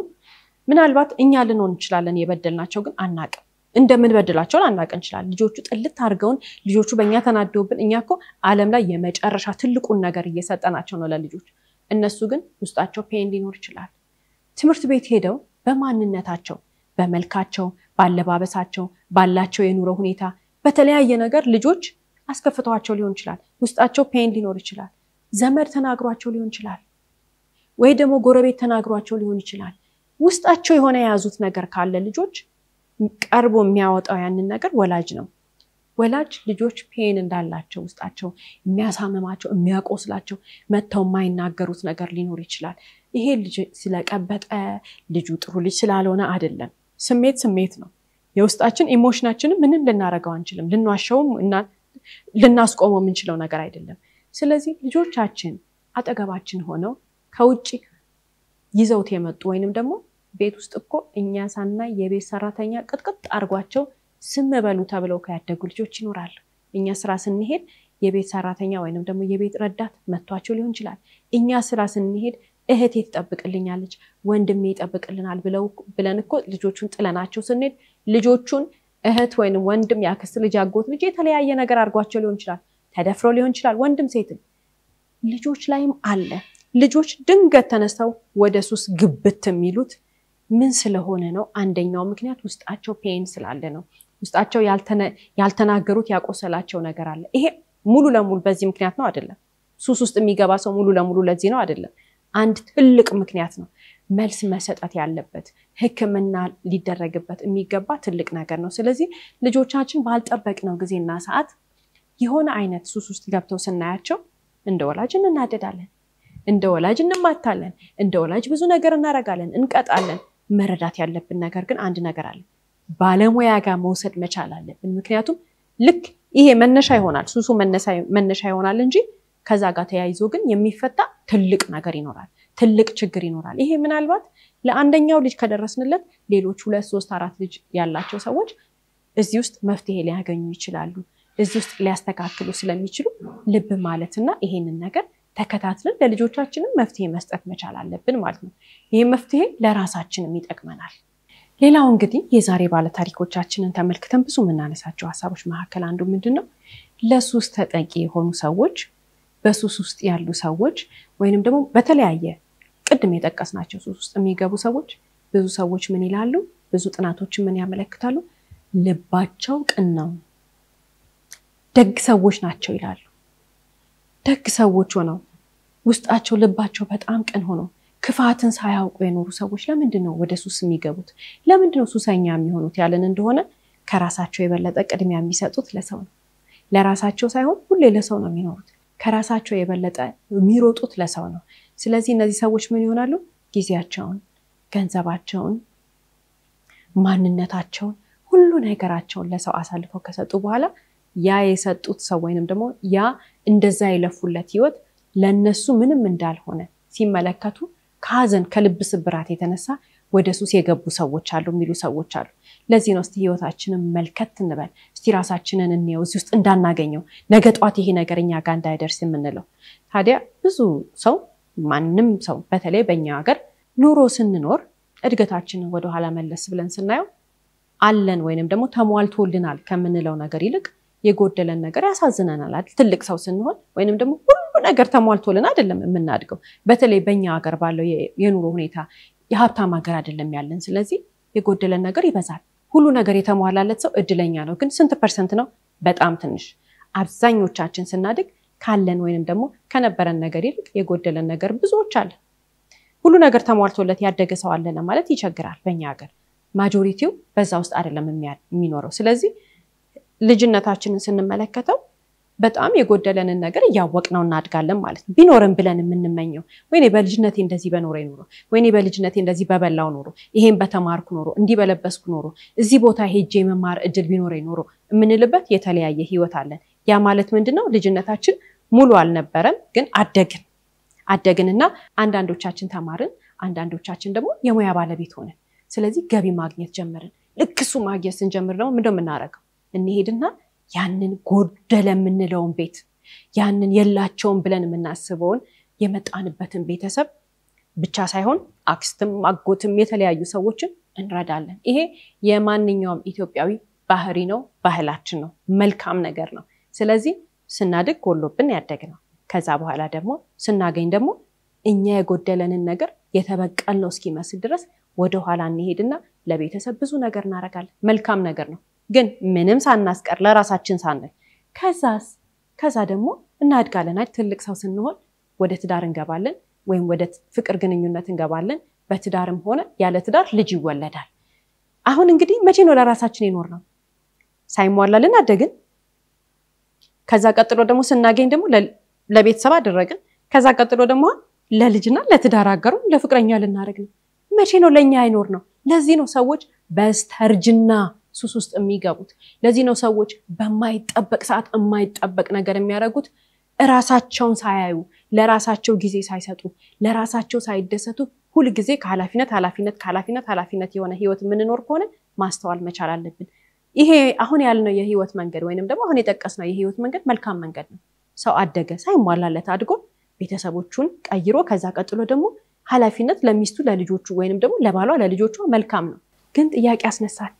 ምናልባት እኛ ልንሆን እንችላለን የበደልናቸው ግን አናቅም። እንደምንበድላቸው አናቅ እንችላለን። ልጆቹ ጥልት አድርገውን ልጆቹ በእኛ ተናደውብን እኛ እኮ ዓለም ላይ የመጨረሻ ትልቁን ነገር እየሰጠናቸው ነው ለልጆች። እነሱ ግን ውስጣቸው ፔን ሊኖር ይችላል። ትምህርት ቤት ሄደው በማንነታቸው በመልካቸው ባለባበሳቸው ባላቸው የኑሮ ሁኔታ በተለያየ ነገር ልጆች አስከፍተዋቸው ሊሆን ይችላል። ውስጣቸው ፔን ሊኖር ይችላል። ዘመድ ተናግሯቸው ሊሆን ይችላል ወይ ደግሞ ጎረቤት ተናግሯቸው ሊሆን ይችላል። ውስጣቸው የሆነ የያዙት ነገር ካለ ልጆች ቀርቦ የሚያወጣው ያንን ነገር ወላጅ ነው። ወላጅ ልጆች ፔን እንዳላቸው ውስጣቸው የሚያሳምማቸው የሚያቆስላቸው መተው የማይናገሩት ነገር ሊኖር ይችላል። ይሄ ልጅ ስለቀበጠ ልጁ ጥሩ ልጅ ስላልሆነ አይደለም። ስሜት ነው። የውስጣችን ኢሞሽናችን ምንም ልናረጋው አንችልም። ልንዋሸውም እና ልናስቆመው የምንችለው ነገር አይደለም። ስለዚህ ልጆቻችን አጠገባችን ሆነው ከውጪ ይዘውት የመጡ ወይንም ደግሞ ቤት ውስጥ እኮ እኛ ሳናይ የቤት ሰራተኛ ቅጥቅጥ አርጓቸው ስም በሉ ተብለው ያደጉ ልጆች ይኖራሉ። እኛ ስራ ስንሄድ የቤት ሰራተኛ ወይንም ደግሞ የቤት ረዳት መጥቷቸው ሊሆን ይችላል። እኛ ስራ ስንሄድ እህቴ ትጠብቅልኛለች ወንድሜ ይጠብቅልናል ብለን እኮ ልጆቹን ጥለናቸው ስንሄድ ልጆቹን እህት ወይንም ወንድም ያክስት ልጅ አጎት ልጅ የተለያየ ነገር አርጓቸው ሊሆን ይችላል። ተደፍሮ ሊሆን ይችላል። ወንድም ሴትም ልጆች ላይም አለ። ልጆች ድንገት ተነስተው ወደ ሱስ ግብት የሚሉት ምን ስለሆነ ነው? አንደኛው ምክንያት ውስጣቸው ፔን ስላለ ነው። ውስጣቸው ያልተናገሩት ያቆሰላቸው ነገር አለ። ይሄ ሙሉ ለሙሉ በዚህ ምክንያት ነው አይደለም። ሱስ ውስጥ የሚገባ ሰው ሙሉ ለሙሉ ለዚህ ነው አይደለም። አንድ ትልቅ ምክንያት ነው መልስ መሰጠት ያለበት ህክምና ሊደረግበት የሚገባ ትልቅ ነገር ነው ስለዚህ ልጆቻችን ባልጠበቅነው ጊዜና ሰዓት የሆነ አይነት ሱስ ውስጥ ገብተው ስናያቸው እንደ ወላጅ እናደዳለን እንደ ወላጅ እንማታለን እንደ ወላጅ ብዙ ነገር እናረጋለን እንቀጣለን መረዳት ያለብን ነገር ግን አንድ ነገር አለ ባለሙያ ጋር መውሰድ መቻል አለብን ምክንያቱም ልክ ይሄ መነሻ ይሆናል ሱሱ መነሻ ይሆናል እንጂ ከዛ ጋር ተያይዞ ግን የሚፈታ ትልቅ ነገር ይኖራል ትልቅ ችግር ይኖራል ይሄ ምናልባት ለአንደኛው ልጅ ከደረስንለት ሌሎች 2 3 4 ልጅ ያላቸው ሰዎች እዚህ ውስጥ መፍትሄ ሊያገኙ ይችላሉ እዚህ ውስጥ ሊያስተካክሉ ስለሚችሉ ልብ ማለትና ይሄንን ነገር ተከታትለን ለልጆቻችንም መፍትሄ መስጠት መቻል አለብን ማለት ነው ይሄ መፍትሄ ለራሳችንም ይጠቅመናል ሌላው እንግዲህ የዛሬ ባለ ታሪኮቻችንን ተመልክተን ብዙ ምናነሳቸው ሐሳቦች መካከል አንዱ ምንድነው ለሱስ ተጠቂ የሆኑ ሰዎች በሱስ ውስጥ ያሉ ሰዎች ወይንም ደግሞ በተለያየ ቅድም የጠቀስናቸው ሱስ ውስጥ የሚገቡ ሰዎች ብዙ ሰዎች ምን ይላሉ ብዙ ጥናቶች ምን ያመለክታሉ ልባቸው ቅን ነው ደግ ሰዎች ናቸው ይላሉ ደግ ሰዎች ሆነው ውስጣቸው ልባቸው በጣም ቅን ሆኖ ክፋትን ሳያውቁ የኖሩ ሰዎች ለምንድነው ወደ ሱስ የሚገቡት ለምንድነው ሱሰኛ የሚሆኑት ያለን እንደሆነ ከራሳቸው የበለጠ ቅድሚያ የሚሰጡት ለሰው ነው ለራሳቸው ሳይሆን ሁሌ ለሰው ነው የሚኖሩት ከራሳቸው የበለጠ የሚሮጡት ለሰው ነው ስለዚህ እነዚህ ሰዎች ምን ይሆናሉ ጊዜያቸውን ገንዘባቸውን ማንነታቸውን ሁሉ ነገራቸውን ለሰው አሳልፈው ከሰጡ በኋላ ያ የሰጡት ሰው ወይንም ደግሞ ያ እንደዛ የለፉለት ህይወት ለነሱ ምንም እንዳልሆነ ሲመለከቱ ከሐዘን ከልብ ስብራት የተነሳ ወደ ሱስ የገቡ ሰዎች አሉ የሚሉ ሰዎች አሉ ለዚህ ነው እስቲ ህይወታችንን መልከት እንበል እስቲ ራሳችንን እንየው እዚህ ውስጥ እንዳናገኘው ነገ ጧት ይሄ ነገርኛ ጋር እንዳይደርስ የምንለው ታዲያ ብዙ ሰው ማንንም ሰው በተለይ በእኛ ሀገር ኑሮ ስንኖር እድገታችንን ወደ ኋላ መለስ ብለን ስናየው አለን ወይንም ደግሞ ተሟልቶልናል ከምንለው ነገር ይልቅ የጎደለን ነገር ያሳዝነናል አይደል ትልቅ ሰው ስንሆን ወይንም ደግሞ ሁሉ ነገር ተሟልቶልን አይደለም የምናድገው በተለይ በእኛ ሀገር ባለው የኑሮ ሁኔታ የሀብታም ሀገር አይደለም ያለን ስለዚህ የጎደለን ነገር ይበዛል ሁሉ ነገር የተሟላለት ሰው እድለኛ ነው ግን ስንት ፐርሰንት ነው በጣም ትንሽ አብዛኞቻችን ስናድግ ካለን ወይንም ደግሞ ከነበረን ነገር ይልቅ የጎደለን ነገር ብዙዎች አለ ሁሉ ነገር ተሟልቶለት ያደገ ሰው አለ ለማለት ይቸግራል በእኛ ሀገር ማጆሪቲው በዛ ውስጥ አይደለም የሚኖረው ስለዚህ ልጅነታችንን ስንመለከተው በጣም የጎደለንን ነገር ያወቅነው እናድጋለን ማለት ነው ቢኖርም ብለን የምንመኘው ወይኔ በልጅነቴ እንደዚህ በኖሬ ኖሮ ወይኔ በልጅነቴ እንደዚህ በበላው ኖሮ ይሄን በተማርኩ ኖሮ እንዲህ በለበስኩ ኖሮ እዚህ ቦታ ሄጄ መማር እድል ቢኖሬ ኖሮ የምንልበት የተለያየ ህይወት አለን ያ ማለት ምንድነው ልጅነታችን ሙሉ አልነበረም ግን አደግንና አንዳንዶቻችን ተማርን አንዳንዶቻችን ደግሞ የሙያ ባለቤት ሆነን ስለዚህ ገቢ ማግኘት ጀመርን ልክሱ ማግኘት ስንጀምር ደግሞ ምንድነው የምናረጋው እንሄድና ያንን ጎደለ የምንለውን ቤት ያንን የላቸውን ብለን የምናስበውን የመጣንበትን ቤተሰብ ብቻ ሳይሆን አክስትም አጎትም የተለያዩ ሰዎችን እንረዳለን ይሄ የማንኛውም ኢትዮጵያዊ ባህሪ ነው ባህላችን ነው መልካም ነገር ነው ስለዚህ ስናድግ ጎሎብን ያደግነው ከዛ በኋላ ደግሞ ስናገኝ ደግሞ እኛ የጎደለንን ነገር የተበቀልነው እስኪመስል ድረስ ወደ ኋላ እንሄድና ለቤተሰብ ብዙ ነገር እናረጋለን መልካም ነገር ነው ግን ምንም ሳናስቀር ለራሳችን ሳንል ከዛ ደግሞ እናድጋለን አይደል ትልቅ ሰው ስንሆን ወደ ትዳር እንገባለን ወይም ወደ ፍቅር ግንኙነት እንገባለን በትዳርም ሆነ ያለ ትዳር ልጅ ይወለዳል አሁን እንግዲህ መቼ ነው ለራሳችን ይኖር ነው ሳይሟላልን አደግን ከዛ ቀጥሎ ደግሞ ስናገኝ ደግሞ ለቤተሰብ አደረግን ከዛ ቀጥሎ ደግሞ ለልጅና ለትዳር አገሩ ለፍቅረኛ ልናረግ ነው መቼ ነው ለኛ አይኖር ነው ለዚህ ነው ሰዎች በስተርጅና ሱስ ውስጥ የሚገቡት ለዚህ ነው ሰዎች በማይጠበቅ ሰዓት የማይጠበቅ ነገር የሚያደርጉት ራሳቸውን ሳያዩ ለራሳቸው ጊዜ ሳይሰጡ ለራሳቸው ሳይደሰቱ ሁሉ ጊዜ ከኃላፊነት የሆነ ህይወት ምንኖር ከሆነ ማስተዋል መቻል አለብን ይሄ አሁን ያልነው የህይወት መንገድ ወይንም ደግሞ አሁን የጠቀስነው የህይወት መንገድ መልካም መንገድ ነው ሰው አደገ ሳይሟላለት አድጎ ቤተሰቦቹን ቀይሮ ከዛ ቀጥሎ ደግሞ ኃላፊነት ለሚስቱ ለልጆቹ ወይንም ደግሞ ለባሏ ለልጆቹ መልካም ነው ግን ጥያቄ ያስነሳል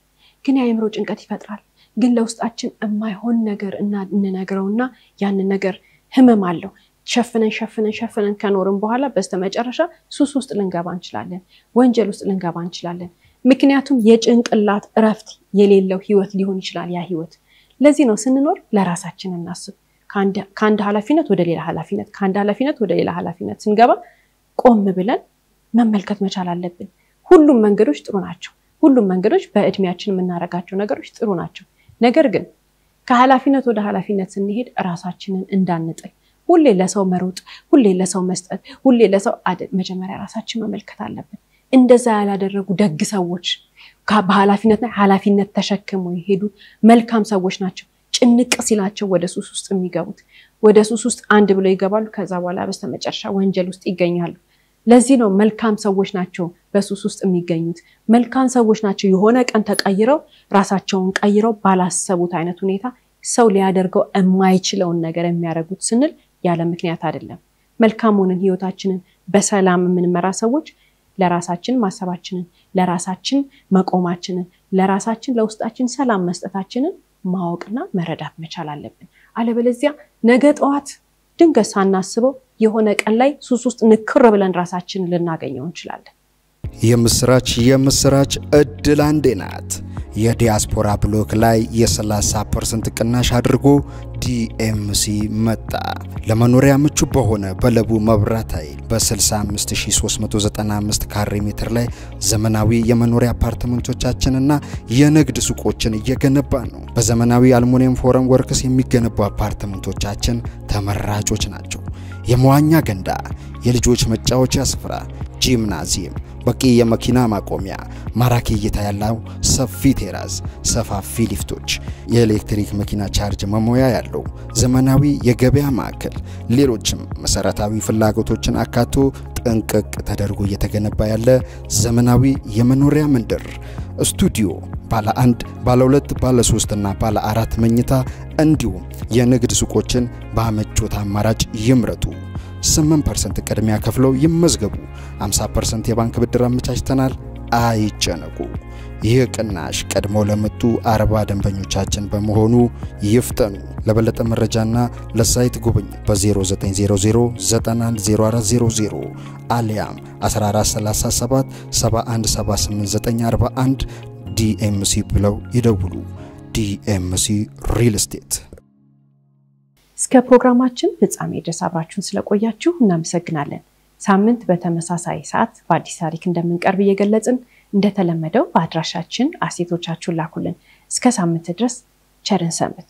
ግን የአእምሮ ጭንቀት ይፈጥራል ግን ለውስጣችን የማይሆን ነገር እንነግረውና ያንን ነገር ህመም አለው ሸፍነን ከኖርን በኋላ በስተመጨረሻ ሱስ ውስጥ ልንገባ እንችላለን ወንጀል ውስጥ ልንገባ እንችላለን ምክንያቱም የጭንቅላት እረፍት የሌለው ህይወት ሊሆን ይችላል ያ ህይወት ለዚህ ነው ስንኖር ለራሳችን እናስብ ካንድ ኃላፊነት ወደ ሌላ ኃላፊነት ካንድ ኃላፊነት ወደ ሌላ ኃላፊነት ስንገባ ቆም ብለን መመልከት መቻል አለብን ሁሉም መንገዶች ጥሩ ናቸው ሁሉም መንገዶች በእድሜያችን የምናረጋቸው ነገሮች ጥሩ ናቸው ነገር ግን ከኃላፊነት ወደ ኃላፊነት ስንሄድ ራሳችንን እንዳንጥል ሁሌ ለሰው መሮጥ ሁሌ ለሰው መስጠት ሁሌ ለሰው መጀመሪያ ራሳችንን መመልከት አለብን እንደዛ ያላደረጉ ደግ ሰዎች በኃላፊነት ላይ ኃላፊነት ተሸክመው ይሄዱ መልካም ሰዎች ናቸው ጭንቅ ሲላቸው ወደ ሱስ ውስጥ የሚገቡት ወደ ሱስ ውስጥ አንድ ብለው ይገባሉ ከዛ በኋላ በስተመጨረሻ ወንጀል ውስጥ ይገኛሉ ለዚህ ነው መልካም ሰዎች ናቸው በሱስ ውስጥ የሚገኙት መልካም ሰዎች ናቸው የሆነ ቀን ተቀይረው ራሳቸውን ቀይረው ባላሰቡት አይነት ሁኔታ ሰው ሊያደርገው የማይችለውን ነገር የሚያደርጉት ስንል ያለ ምክንያት አይደለም መልካሙንን ህይወታችንን በሰላም የምንመራ ሰዎች ለራሳችን ማሰባችንን ለራሳችን መቆማችንን ለራሳችን ለውስጣችን ሰላም መስጠታችንን ማወቅና መረዳት መቻል አለብን አለበለዚያ ነገ ጠዋት ድንገት ሳናስበው የሆነ ቀን ላይ ሱስ ውስጥ ንክር ብለን ራሳችንን ልናገኘው እንችላለን የምስራች እድል አንዴ ናት የዲያስፖራ ብሎክ ላይ የ30% ቅናሽ አድርጎ ዲኤምሲ መጣ ለመኖሪያ ምቹ በሆነ በለቡ መብራት ኃይል በ65395 ካሬ ሜትር ላይ ዘመናዊ የመኖሪያ አፓርትመንቶቻችንና የንግድ ሱቆችን እየገነባ ነው በዘመናዊ አልሙኒየም ፎረም ወርክስ የሚገነቡ አፓርትመንቶቻችን ተመራጮች ናቸው የመዋኛ ገንዳ የልጆች መጫወቻ ስፍራ ጂምናዚየም በቂ የመኪና ማቆሚያ ማራኪ እይታ ያለው ሰፊ ቴራዝ ሰፋፊ ሊፍቶች የኤሌክትሪክ መኪና ቻርጅ መሞያ ያለው ዘመናዊ የገበያ ማዕከል ሌሎችም መሰረታዊ ፍላጎቶችን አካቶ ጥንቅቅ ተደርጎ እየተገነባ ያለ ዘመናዊ የመኖሪያ መንደር ስቱዲዮ ባለ 1 ባለ 2 ባለ 3 እና ባለ 4 መኝታ እንዲሁም የንግድ ሱቆችን በአመቾት አማራጭ ይምረጡ 8% ቅድሚያ ከፍለው ይመዝገቡ 50% የባንክ ብድር አመቻችተናል አይጨነቁ ይህ ቅናሽ ቀድሞ ለመጡ 40 ደንበኞቻችን በመሆኑ ይፍጠኑ ለበለጠ መረጃና ለሳይት ጉብኝት በ0900910400 አሊያም 1437 7178941 ዲኤምሲ ብለው ይደውሉ ዲኤምሲ ሪል ስቴት እስከ ፕሮግራማችን ፍጻሜ ድረስ አብራችሁን ስለቆያችሁ እናመሰግናለን ሳምንት በተመሳሳይ ሰዓት በአዲስ ታሪክ እንደምንቀርብ እየገለጽን እንደተለመደው በአድራሻችን አሴቶቻችሁን ላኩልን እስከ ሳምንት ድረስ ቸርን ሰንብቱ